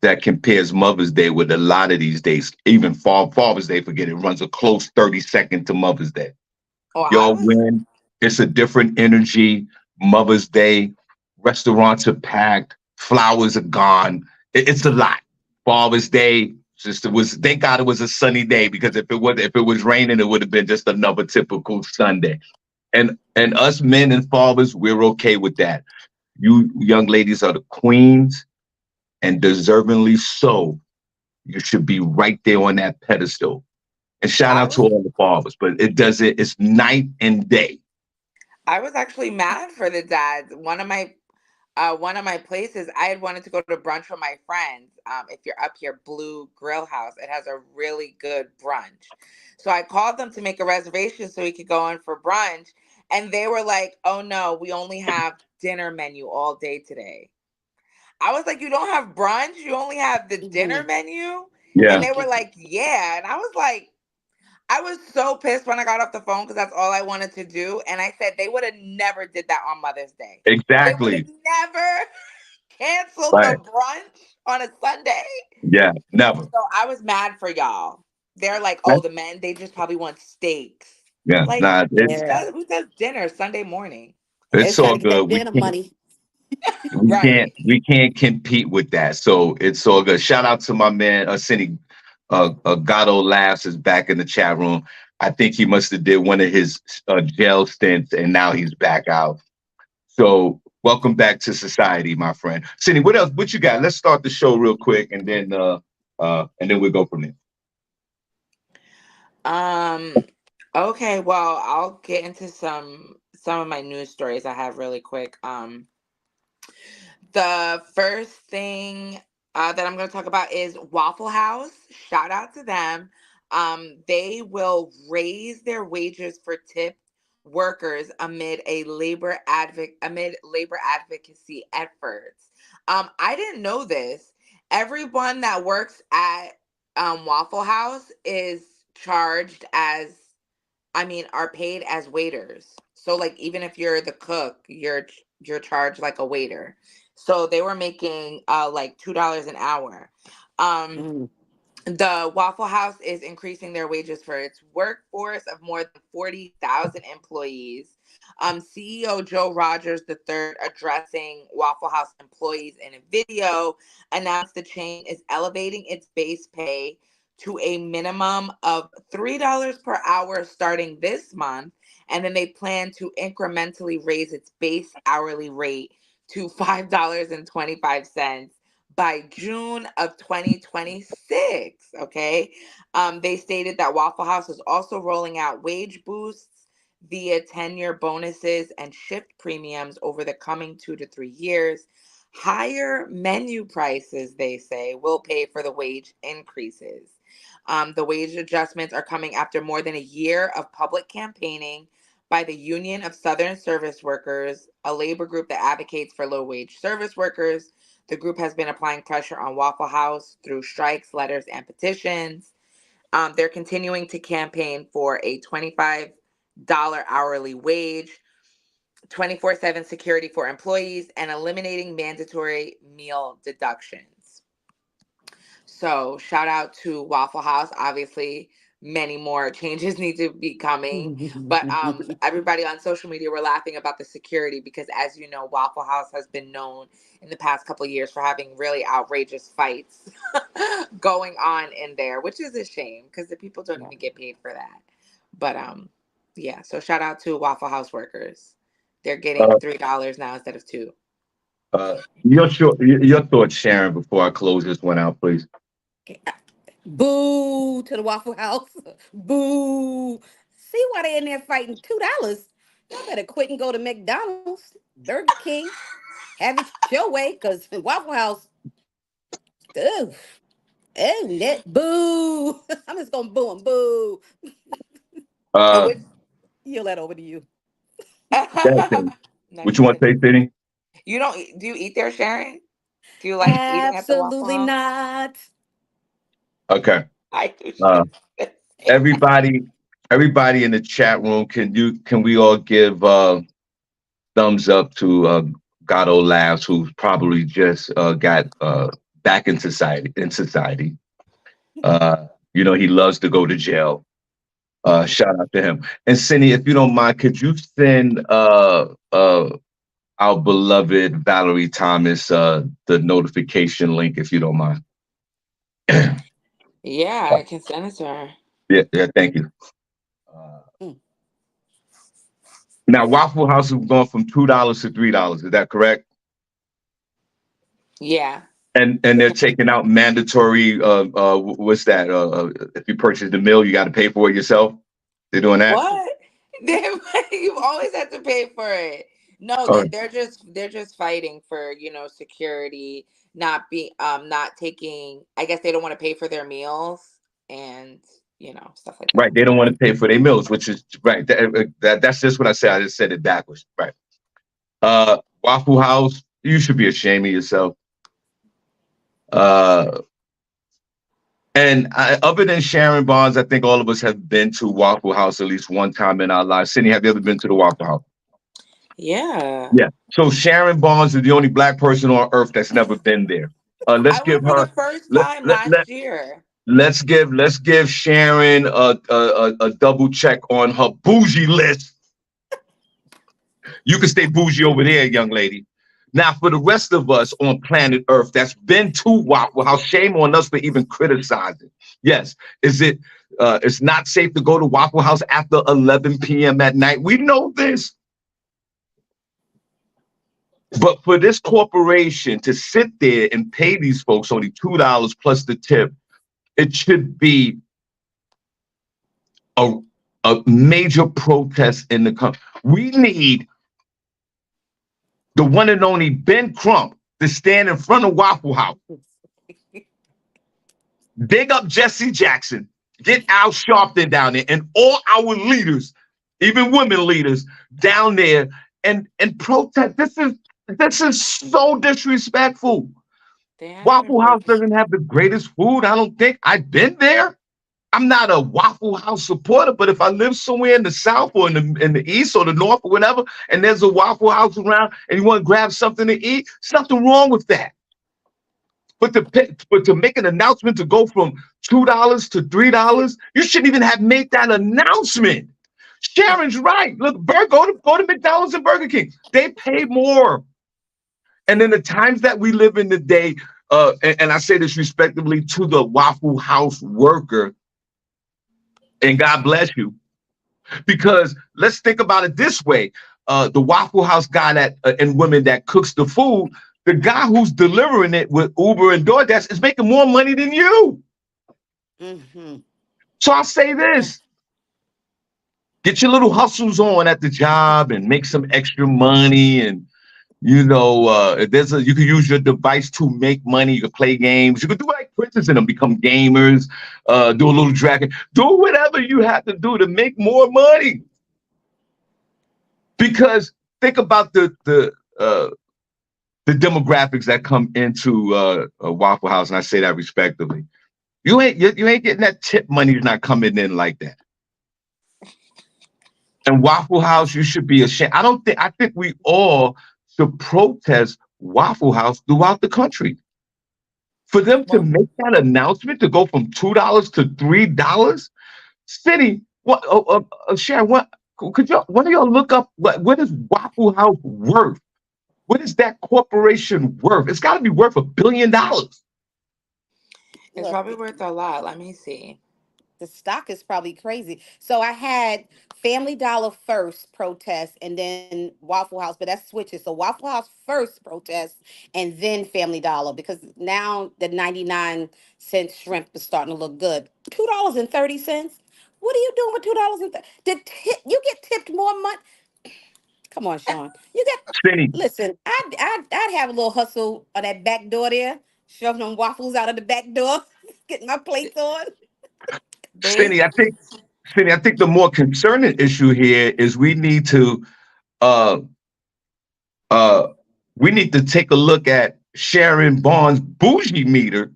that compares Mother's Day with a lot of these days. Even Father's Day, forget it, runs a close 30 second to Mother's Day. Oh, I Y'all was. win. It's a different energy. Mother's Day, restaurants are packed, flowers are gone. It's a lot. Father's Day, Just it was. Thank God it was a sunny day because if it was raining, it would have been just another typical Sunday. And us men and fathers, we're okay with that. You young ladies are the queens, and deservingly so. You should be right there on that pedestal. And shout I out to was all the fathers, but it's night and day. I was actually mad for the dads. One of my places, I had wanted to go to brunch with my friends. If you're up here, Blue Grill House, it has a really good brunch. So I called them to make a reservation so we could go in for brunch, and they were like, "Oh no, we only have dinner menu all day today." I was like, "You don't have brunch? You only have the dinner Mhm. menu?" And Yeah, they were like, "Yeah." And I was like, I was so pissed when I got off the phone because that's all I wanted to do. And I said they would have never did that on Mother's Day. They would have exactly. never canceled Right. the brunch on a Sunday. Yeah, never. So I was mad for y'all. They're like, oh, That- the men, they just probably want steaks. yeah, Like, nah, Yeah. who does dinner Sunday morning? They're it's trying all to get good. that dinner money. Right. We can't compete with that. So it's all good. Shout out to my man, Cindy. Gatto Laughs is back in the chat room. I think he must have did one of his jail stints, and now he's back out. So welcome back to society, my friend. Cindy, what else? What you got? Let's start the show real quick, and then we'll go from there. Um, okay, well, I'll get into some of my news stories I have really quick. The first thing that I'm going to talk about is Waffle House. Shout out to them. They will raise their wages for tipped workers amid labor advocacy efforts. I didn't know this. Everyone that works at Waffle House is charged as are paid as waiters. So like even if you're the cook, you're charged like a waiter. So they were making like $2 an hour. Um Mm. the Waffle House is increasing their wages for its workforce of more than 40,000 employees. CEO Joe Rogers III, addressing Waffle House employees in a video, announced the chain is elevating its base pay to a minimum of $3 per hour starting this month. And then they plan to incrementally raise its base hourly rate to $5.25 by June of 2026. Okay. They stated that Waffle House is also rolling out wage boosts via tenure bonuses and shift premiums over the coming 2 to 3 years. Higher menu prices, they say, will pay for the wage increases. The wage adjustments are coming after more than a year of public campaigning by the Union of Southern Service Workers, a labor group that advocates for low wage service workers. The group has been applying pressure on Waffle House through strikes, letters, and petitions. They're continuing to campaign for a $25 hourly wage, 24/7 security for employees, and eliminating mandatory meal deductions. So shout out to Waffle House. Obviously, many more changes need to be coming. But everybody on social media were laughing about the security because, as you know, Waffle House has been known in the past couple of years for having really outrageous fights going on in there, which is a shame because the people don't even get paid for that. But yeah. So shout out to Waffle House workers. They're getting Uh, $3 now instead of two. your thoughts, Sharon, before I close this one out, please. Boo to the Waffle House. Boo. See why they in there fighting $2. Y'all better quit and go to McDonald's, Burger King. Have it your way, cause Waffle House. Ugh. Oh, net boo. I'm just gonna boo 'em. Boo. Uh, Which Yield that over to you. that thing. no, What you you want good. to say, Cindy? You don't do you eat there, Sharon? Do you like eating at the Waffle Absolutely House? not. Okay. I do. She Uh, was gonna say that. everybody, everybody in the chat room, can we all give thumbs up to Gatto Labs, who probably just got back in society. He loves to go to jail. Shout out to him. And Cindy, if you don't mind, could you send our beloved Valerie Thomas the notification link, if you don't mind? Yeah, I can send it to her. Yeah, yeah, thank you. Uh, Mm. Now Waffle House has gone from $2 to $3. Is that correct? Yeah. And they're taking out mandatory. What's that? If you purchase the meal, you got to pay for it yourself. They're doing that. What? You always have to pay for it. No, Uh, they're just fighting for, security, not taking, I guess they don't want to pay for their meals and, stuff like that. right. They don't want to pay for their meals, which is right. That's just what I said. I just said it backwards. Right. Waffle House, you should be ashamed of yourself. Uh, other than Sharon Bonds, I think all of us have been to Waffle House at least one time in our lives. Cindy, have you ever been to the Waffle House? Yeah. Yeah. So Sharon Bonds is the only black person on earth that's never been there. Let's I give went for her the first let, time let, let, last year. let's give Sharon a double check on her bougie list. You can stay bougie over there, young lady. Now, for the rest of us on planet Earth that's been to Waffle House, shame on us for even criticizing. Yes, it's not safe to go to Waffle House after 11 p.m. at night. We know this. But for this corporation to sit there and pay these folks only $2 plus the tip, it should be a, a major protest in the country. We need the one and only Ben Crump to stand in front of Waffle House, dig up Jesse Jackson, get Al Sharpton down there, and all our leaders, even women leaders, down there and protest. This is so disrespectful. They haven't Waffle House protested. doesn't have the greatest food. I don't think I've been there. I'm not a Waffle House supporter, but if I live somewhere in the South or in the East or the North or whatever, and there's a Waffle House around and you want to grab something to eat, there's nothing wrong with that. But to make an announcement to go from $2 to $3, you shouldn't even have made that announcement. Sharon's right. Look, go to McDonald's and Burger King. They pay more. And in the times that we live in today, and I say this respectively to the Waffle House worker, and God bless you, because let's think about it this way: the Waffle House guy that and women that cooks the food, the guy who's delivering it with Uber and DoorDash is making more money than you. Mm-hmm. So I say this: get your little hustles on at the job and make some extra money. And you can use your device to make money. You can play games. You can do like Princess and them, become gamers, do a little dragon, do whatever you have to do to make more money. Because think about the demographics that come into a Waffle House, and I say that respectively. You ain't getting that tip money. Is not coming in like that. And Waffle House, you should be ashamed. I think we all should protest Waffle House throughout the country. For them to Well, make that announcement to go from $2 to $3, City, Sharon, could you one of y'all look up what is Waffle House worth? What is that corporation worth? It's got to be worth $1 billion. it's Look, probably worth a lot. Let me see. the stock is probably crazy. So I had Family Dollar first protest and then Waffle House, but that's switches. So Waffle House first protest and then Family Dollar because now the 99-cent shrimp is starting to look good. $2.30. What are you doing with $2? You get tipped more money? Come on, Sean. You get Cindy, listen. I'd have a little hustle on that back door there, shoving them waffles out of the back door, getting my plates on. They, Cindy, I think the more concerning issue here is uh uh we need to take a look at Sharon Bond's bougie meter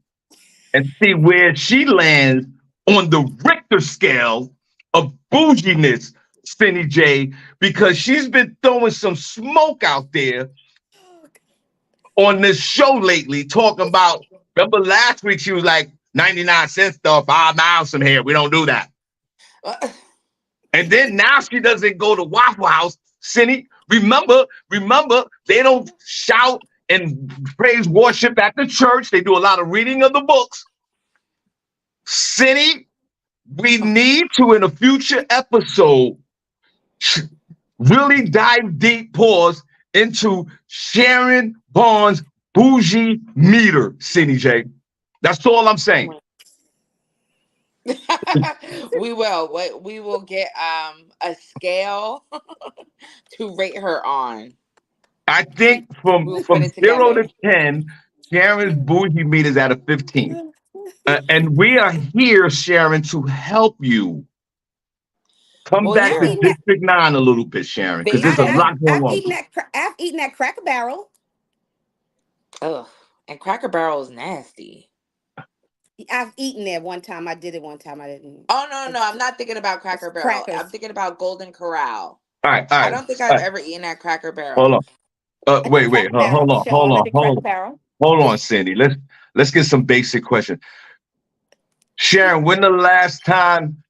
and see where she lands on the Richter scale of bouginess, SennyJ, because she's been throwing some smoke out there on this show lately, talking about. Remember last week she was like 99 cents though, 5 miles from here. We don't do that. And then now she doesn't go to Waffle House. Cindy, remember, they don't shout and praise worship at the church. They do a lot of reading of the books. Cindy, we need to in a future episode really dive deep, pause into Sharon Bond's bougie meter, SennyJ. That's all I'm saying. We will get a scale to rate her on. I think We'll put from it 0 to 10, Sharon's bougie meter is at a 15. And we are here, Sharon, to help you come Well, back I've to yeah, eaten that. District 9 a little bit, Sharon, because they there's a I, said, lot going I've on. eaten that. I've eaten that Cracker Barrel. ugh, and Cracker Barrel is nasty. I've eaten there one time. I did it one time. I didn't. Oh no, no, I'm It's, not thinking about it's Cracker Barrel. I'm crackers. thinking about Golden Corral. All right, all I right, don't think all I've right. ever eaten at Cracker Hold Barrel. on. I did Wait, Cracker hold Barrel, on, hold Sean. I on, did hold Cracker on. Barrel. Hold on, Cindy. Let's get some basic questions. Sharon, when the last time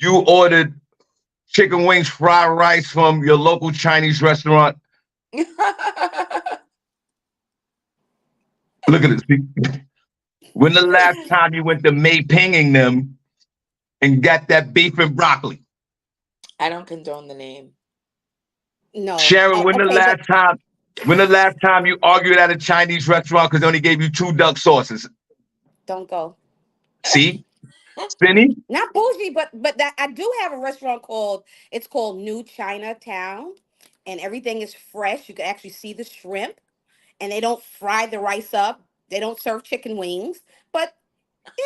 you ordered chicken wings, fried rice from your local Chinese restaurant? Look at this. When the last time you went to May Pinging them and got that beef and broccoli? I don't condone the name. No. Sharon, Oh, okay, but when the last time you argued at a Chinese restaurant because they only gave you two duck sauces? don't go. See? Cindy? Not bougie, but that I do have a restaurant called it's called New Chinatown, and everything is fresh. You can actually see the shrimp, and they don't fry the rice up. They don't serve chicken wings, but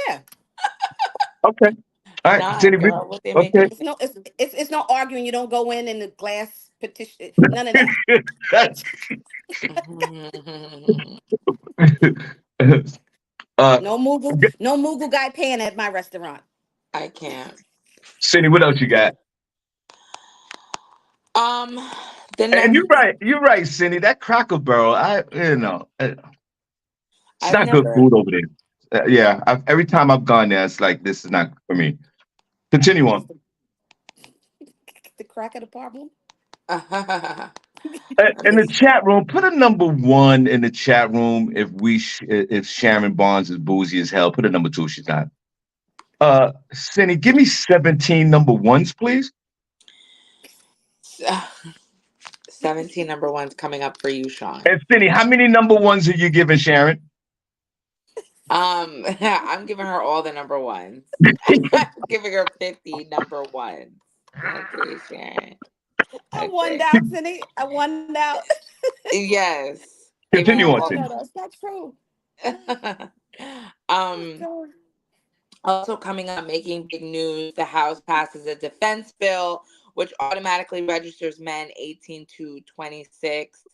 yeah, Okay. All right, Nah, Cindy. girl, what they Okay. making? it's no arguing. You don't go in the glass petition. None of that. uh, No Mughal guy paying at my restaurant. I can't. Cindy, what else you got? Um, the And next thing you're right, Cindy. That Cracker Barrel, it's I've not good never food over there. Yeah, every time I've gone there, it's like this is not for me. Continue It's on. the crack of the problem. let In me the see. chat room, put a number 1 in the chat room. If Sharon Bonds is boozy as hell, put a number 2 if she's not. Cindy, give me 17 number ones, please. 17 number ones coming up for you, Sean. And Cindy, how many number ones are you giving Sharon? I'm giving her all the number ones. I'm giving her 50 number ones. Okay, Sharon. I won Okay. out, Cindy. I won out. Yes. Giving Continue her on, Oh all no, Cindy. that's not true. the Oh um God. Also coming up, making big news, the House passes a defense bill which automatically registers men 18 to 26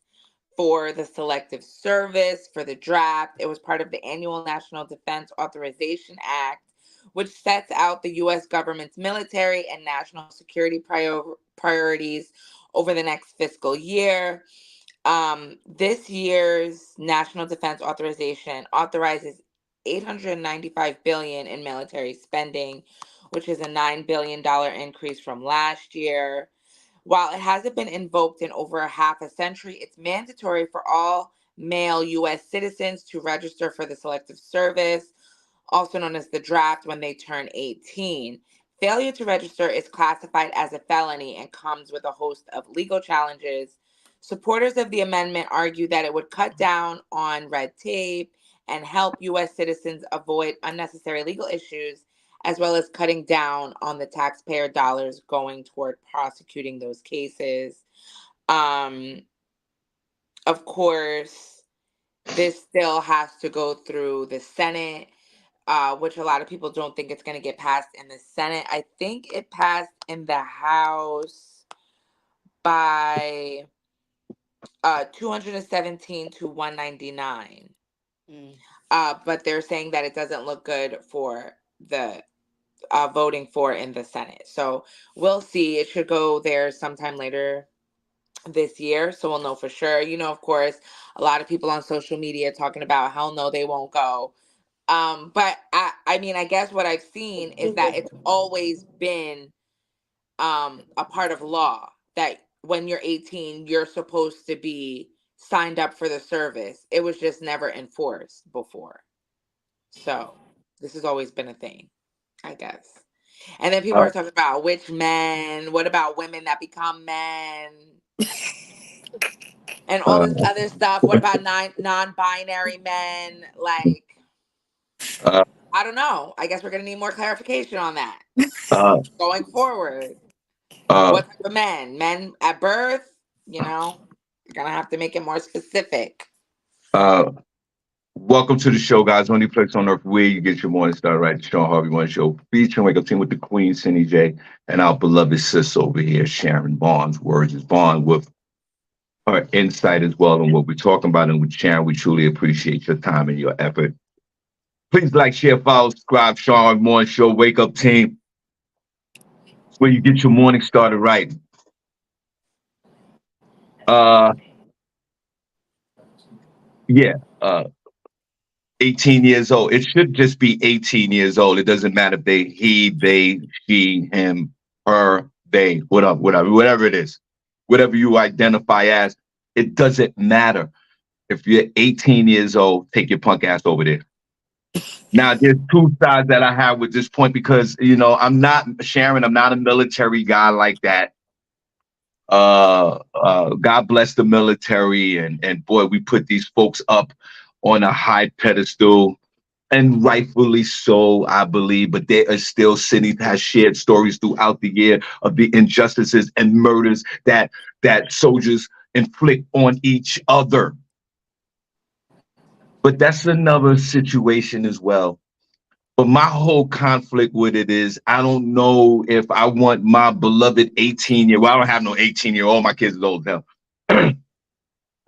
for the selective service for the draft. It was part of the annual National Defense Authorization Act, which sets out the U.S. government's military and national security priorities over the next fiscal year. This year's National Defense Authorization authorizes 895 billion in military spending, which is a $9 billion increase from last year. While it hasn't been invoked in over a half a century, it's mandatory for all male U.S. citizens to register for the Selective Service, also known as the draft, when they turn 18. Failure to register is classified as a felony and comes with a host of legal challenges. Supporters of the amendment argue that it would cut down on red tape and help U.S. citizens avoid unnecessary legal issues, as well as cutting down on the taxpayer dollars going toward prosecuting those cases. Um, of course, this still has to go through the Senate, which a lot of people don't think it's going to get passed in the Senate. I think it passed in the House by 217 to 199. Mm. But they're saying that it doesn't look good for the voting for in the Senate. So we'll see. It should go there sometime later this year. So we'll know for sure. Of course, a lot of people on social media talking about hell no, they won't go. But I mean, I guess what I've seen is that it's always been a part of law that when you're 18, you're supposed to be signed up for the service. It was just never enforced before. So this has always been a thing. I guess. And then people Uh, are talking about which men. What about women that become men? And all uh, this other stuff. What about non-binary men? Like, uh, I don't know. I guess we're gonna need more clarification on that uh, going forward. uh, What type of men? Men at birth? You're gonna have to make it more specific. uh, Welcome to the show, guys. Only place on earth where you get your morning start right. The Shawn Harvey Morning Show featuring Wake Up Team with the Queen, SennyJ, and our beloved sis over here, Sharon Bond's words is Bond with her insight as well on what we're talking about. And with Sharon, we truly appreciate your time and your effort. Please like, share, follow, subscribe, Shawn Harvey Morning Show, Wake Up Team. It's where you get your morning started right. Uh, yeah. 18 years old. It should just be 18 years old. It doesn't matter if they, she, him, her, they, whatever it is, whatever you identify as, it doesn't matter. If you're 18 years old, take your punk ass over there. Now, there's two sides that I have with this point because, I'm not, Sharon, I'm not a military guy like that. God bless the military. And boy, we put these folks up on a high pedestal and rightfully so, I believe. But there are still cities that has shared stories throughout the year of the injustices and murders that soldiers inflict on each other. But that's another situation as well. But my whole conflict with it is I don't know if I want my beloved 18-year, well, I don't have no 18-year, all my kids are old now,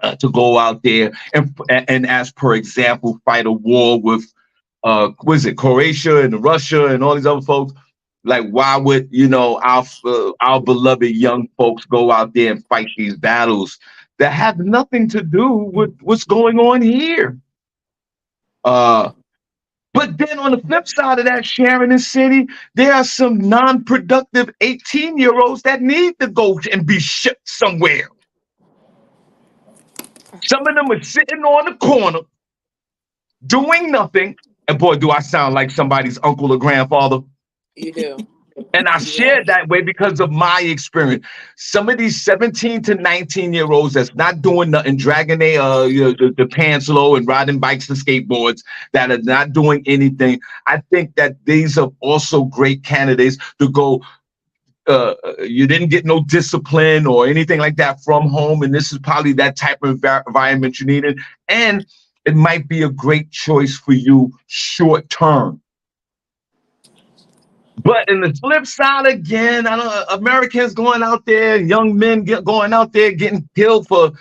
to go out there and as per example, fight a war with what is it, Croatia and Russia and all these other folks. Like, why would our beloved young folks go out there and fight these battles that have nothing to do with what's going on here? Uh, but then on the flip side of that, Sharon and City, there are some non-productive 18-year-olds that need to go and be shipped somewhere. Some of them are sitting on the corner doing nothing. And boy, do I sound like somebody's uncle or grandfather. You do. And I Yeah. share that way because of my experience. Some of these 17 to 19-year-olds that's not doing nothing, dragging their the pants low and riding bikes and skateboards, that are not doing anything. I think that these are also great candidates to go. You didn't get no discipline or anything like that from home, and this is probably that type of environment you needed. And it might be a great choice for you short term. But in the flip side again, I don't Americans going out there, young men going out there getting killed for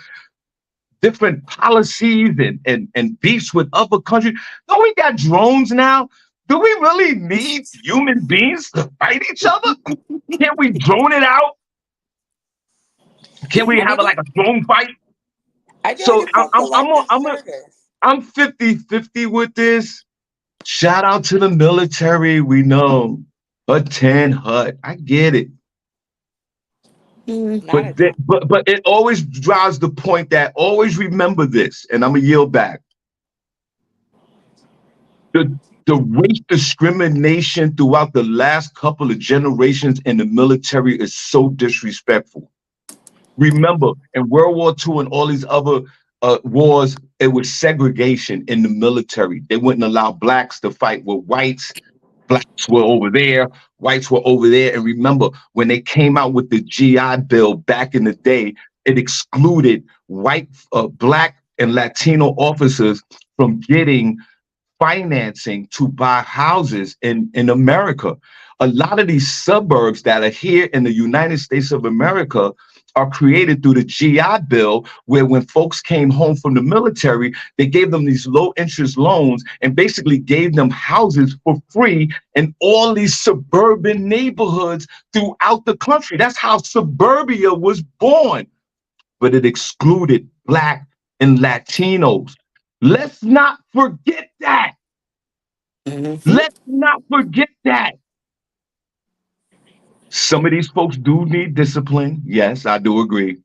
different policies and beefs with other countries. Don't we got drones now? Do we really need human beings to fight each other? Can't we drone it out? Can we I have mean, like a drone fight? I feel like So it's called selective service. I'm 50-50 with this. Shout out to the military. We know a 10 hut. I get it. Not a But it always drives the point that always remember this, and I'm gonna yield back. The race discrimination throughout the last couple of generations in the military is so disrespectful. Remember, in World War II and all these other wars, it was segregation in the military. They wouldn't allow blacks to fight with whites. Blacks were over there, whites were over there. And remember, when they came out with the GI Bill back in the day, it excluded white, black, and Latino officers from getting financing to buy houses in America. A lot of these suburbs that are here in the United States of America are created through the GI Bill, where when folks came home from the military, they gave them these low interest loans and basically gave them houses for free in all these suburban neighborhoods throughout the country. That's how suburbia was born, but it excluded Black and Latinos. Let's not forget that. Mm-hmm. Let's not forget that. Some of these folks do need discipline. Yes, I do agree.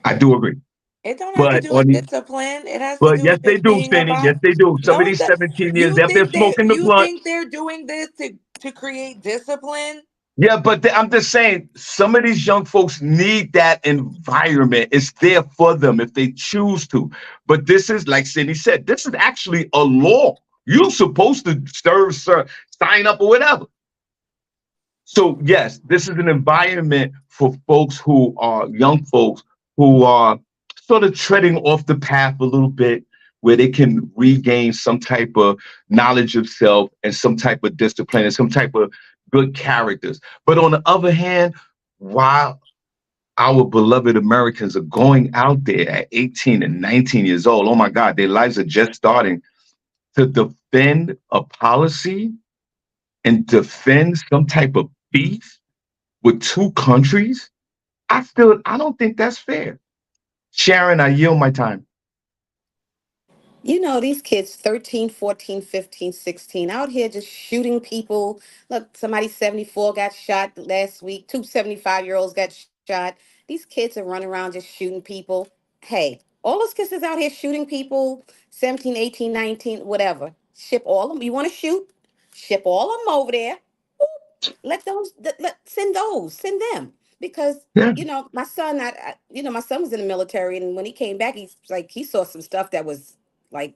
I do agree. It don't have to But do on with the discipline. It has to but do yes, with they just do, being Cindy. Yes, about. they do. Some of No, it these does. 17 years, if they're smoking the You blunt. think they're doing this to create discipline? Yeah, but I'm just saying, some of these young folks need that environment. It's there for them if they choose to. But this is, like Cindy said, this is actually a law. You're supposed to serve, sir, sign up or whatever. So yes, this is an environment for folks who are young folks who are sort of treading off the path a little bit, where they can regain some type of knowledge of self and some type of discipline and some type of good characters. But on the other hand, while our beloved Americans are going out there at 18 and 19 years old, oh my God, their lives are just starting to defend a policy and defend some type of beef with two countries, I don't think that's fair. Sharon, I yield my time. You know, these kids 13, 14, 15, 16 out here just shooting people. Look, somebody 74 got shot last week. Two 75-year-olds got shot. These kids are running around just shooting people. Hey, all those kids is out here shooting people, 17, 18, 19, whatever. Ship all of them. You want to shoot? Ship all of them over there. Let those, send them. Because, Yeah. my son, my son was in the military, and when he came back, he saw some stuff that was like,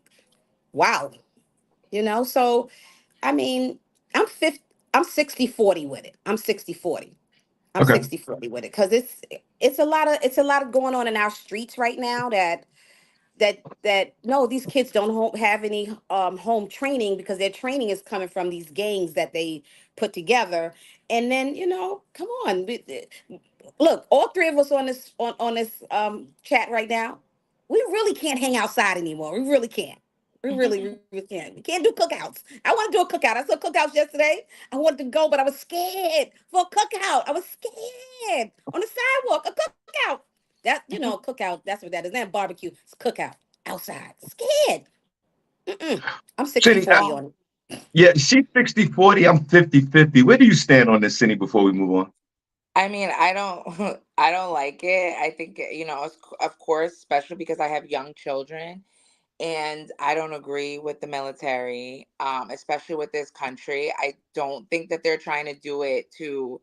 wow. So I mean, I'm 50, I'm 60-40 with it. I'm 60-40. I'm Okay. 60-40 with it because it's a lot of going on in our streets right now that no, these kids don't have any home training because their training is coming from these gangs that they put together. And then, come on, look, all three of us on this chat right now, we really can't hang outside anymore. We really can't. We can't. We can't do cookouts. I want to do a cookout. I saw cookouts yesterday. I wanted to go, but I was scared for a cookout. I was scared on the sidewalk. A cookout. Cookout. That's what that is. Not barbecue. It's cookout outside. Scared. Mm-mm. I'm 60 Cindy, 40 on Well, it. yeah, she's 60-40. I'm 50-50. Where do you stand on this, Cindy, before we move on? I mean, I don't I don't like it. I think, of course, especially because I have young children, and I don't agree with the military, especially with this country. I don't think that they're trying to do it to,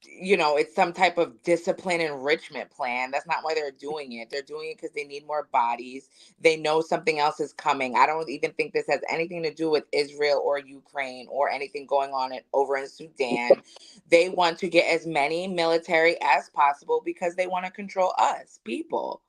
it's some type of discipline enrichment plan. That's not why they're doing it. They're doing it because they need more bodies. They know something else is coming. I don't even think this has anything to do with Israel or Ukraine or anything going on over in Sudan. They want to get as many military as possible because they want to control us, people.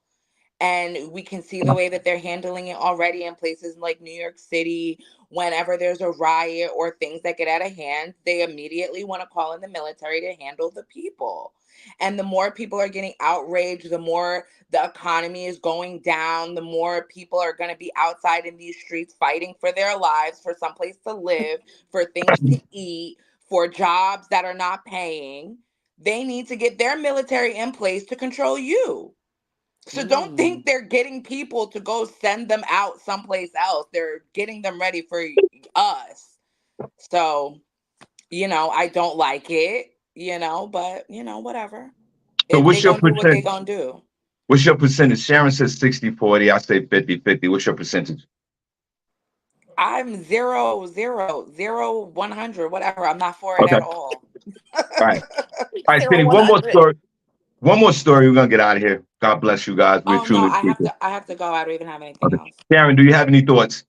And we can see the way that they're handling it already in places like New York City. Whenever there's a riot or things that get out of hand, they immediately want to call in the military to handle the people. And the more people are getting outraged, the more the economy is going down, the more people are going to be outside in these streets fighting for their lives, for someplace to live, for things to eat, for jobs that are not paying. They need to get their military in place to control you. So don't Mm. think they're getting people to go send them out someplace else. They're getting them ready for us. So, I don't like it, but whatever. So If they gonna do what they gonna do. what's your percentage? Sharon says 60-40. I say 50-50. What's your percentage? I'm 100, whatever. I'm not for it Okay. at All all. right. All right, Zero Cindy, one one more hundred. story. One more story. We're gonna get out of here. God bless you guys. We Oh no, truly I have appreciate it. to I have to go. I don't even have anything Okay. else. Sharon, do you have any thoughts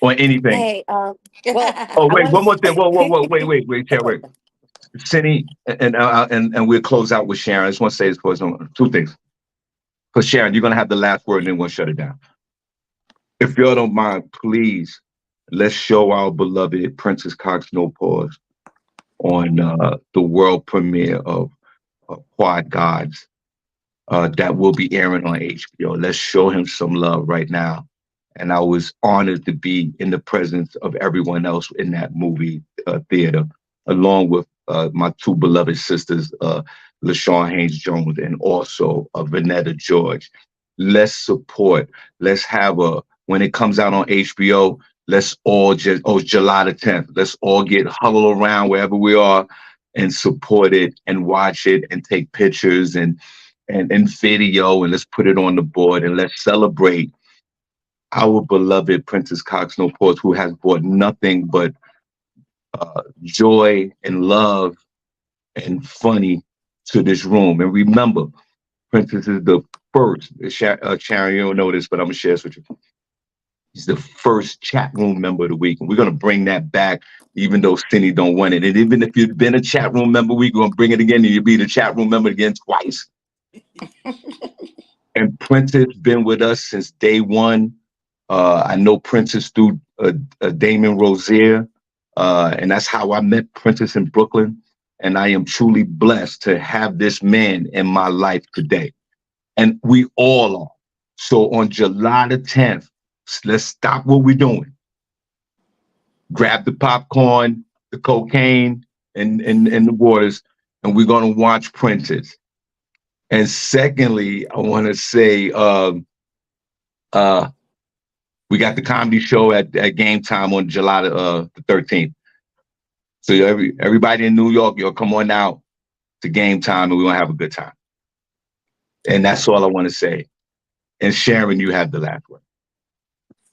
on anything? Hey, well, Oh, I wait, want one more thing. Whoa, whoa, to. whoa, wait, Sharon, wait. Cindy, and we'll close out with Sharon. I just want to say this for two things. Because Sharon, you're gonna have the last word, and then we'll shut it down. If y'all don't mind, please let's show our beloved Princess Cox No Pause on the world premiere of Quad Gods that will be airing on HBO. Let's show him some love right now. And I was honored to be in the presence of everyone else in that movie theater, along with my two beloved sisters, LaShawn Haynes Jones and also Vanetta George. Let's support. Let's have when it comes out on HBO, let's all July the 10th, let's all get huddled around wherever we are and support it and watch it and take pictures and video, and let's put it on the board and let's celebrate our beloved Princess Cox Newport, who has brought nothing but joy and love and funny to this room. And remember, Princess is the first. Sharon, you don't know this, but I'm gonna share this with you. He's the first chat room member of the week, and we're gonna bring that back, even though Cindy don't want it. And even if you've been a chat room member, we're gonna bring it again, and you'll be the chat room member again twice. And Princess been with us since day one. I know Princess through Damon Rozier, and that's how I met Princess in Brooklyn. And I am truly blessed to have this man in my life today. And we all are. So on July the 10th, let's stop what we're doing. Grab the popcorn, the cocaine, and the waters, and we're going to watch Princess. And secondly, I want to say we got the comedy show at Game Time on July the 13th. So everybody in New York, you'll come on out to Game Time, and we're going to have a good time. And that's all I want to say. And Sharon, you have the last word.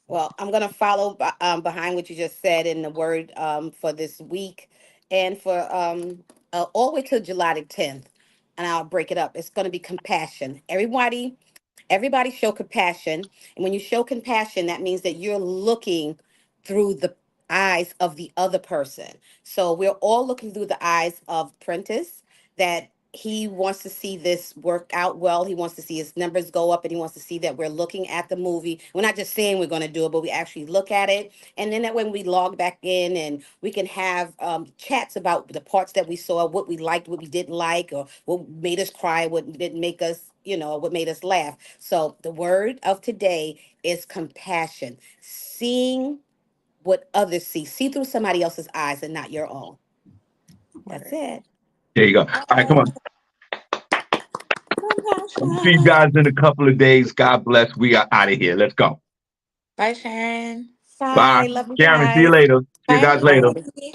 Well, I'm going to follow behind what you just said in the word for this week and for all the way to July the 10th. And I'll break it up. It's going to be compassion. Everybody show compassion. And when you show compassion, that means that you're looking through the eyes of the other person. So we're all looking through the eyes of Prentice, that he wants to see this work out well. He wants to see his numbers go up, and he wants to see that we're looking at the movie. We're not just saying we're going to do it, but we actually look at it. And then that when we log back in, and we can have chats about the parts that we saw, what we liked, what we didn't like, or what made us cry, what didn't make us, what made us laugh. So the word of today is compassion. Seeing what others see. See through somebody else's eyes and not your own. That's it. There you go. All right, come on. I'll see you guys in a couple of days. God bless. We are out of here. Let's go. Bye, Sharon. Bye. Bye. Love you Sharon, see you guys. later. See you Bye, guys later. Alrighty. everybody.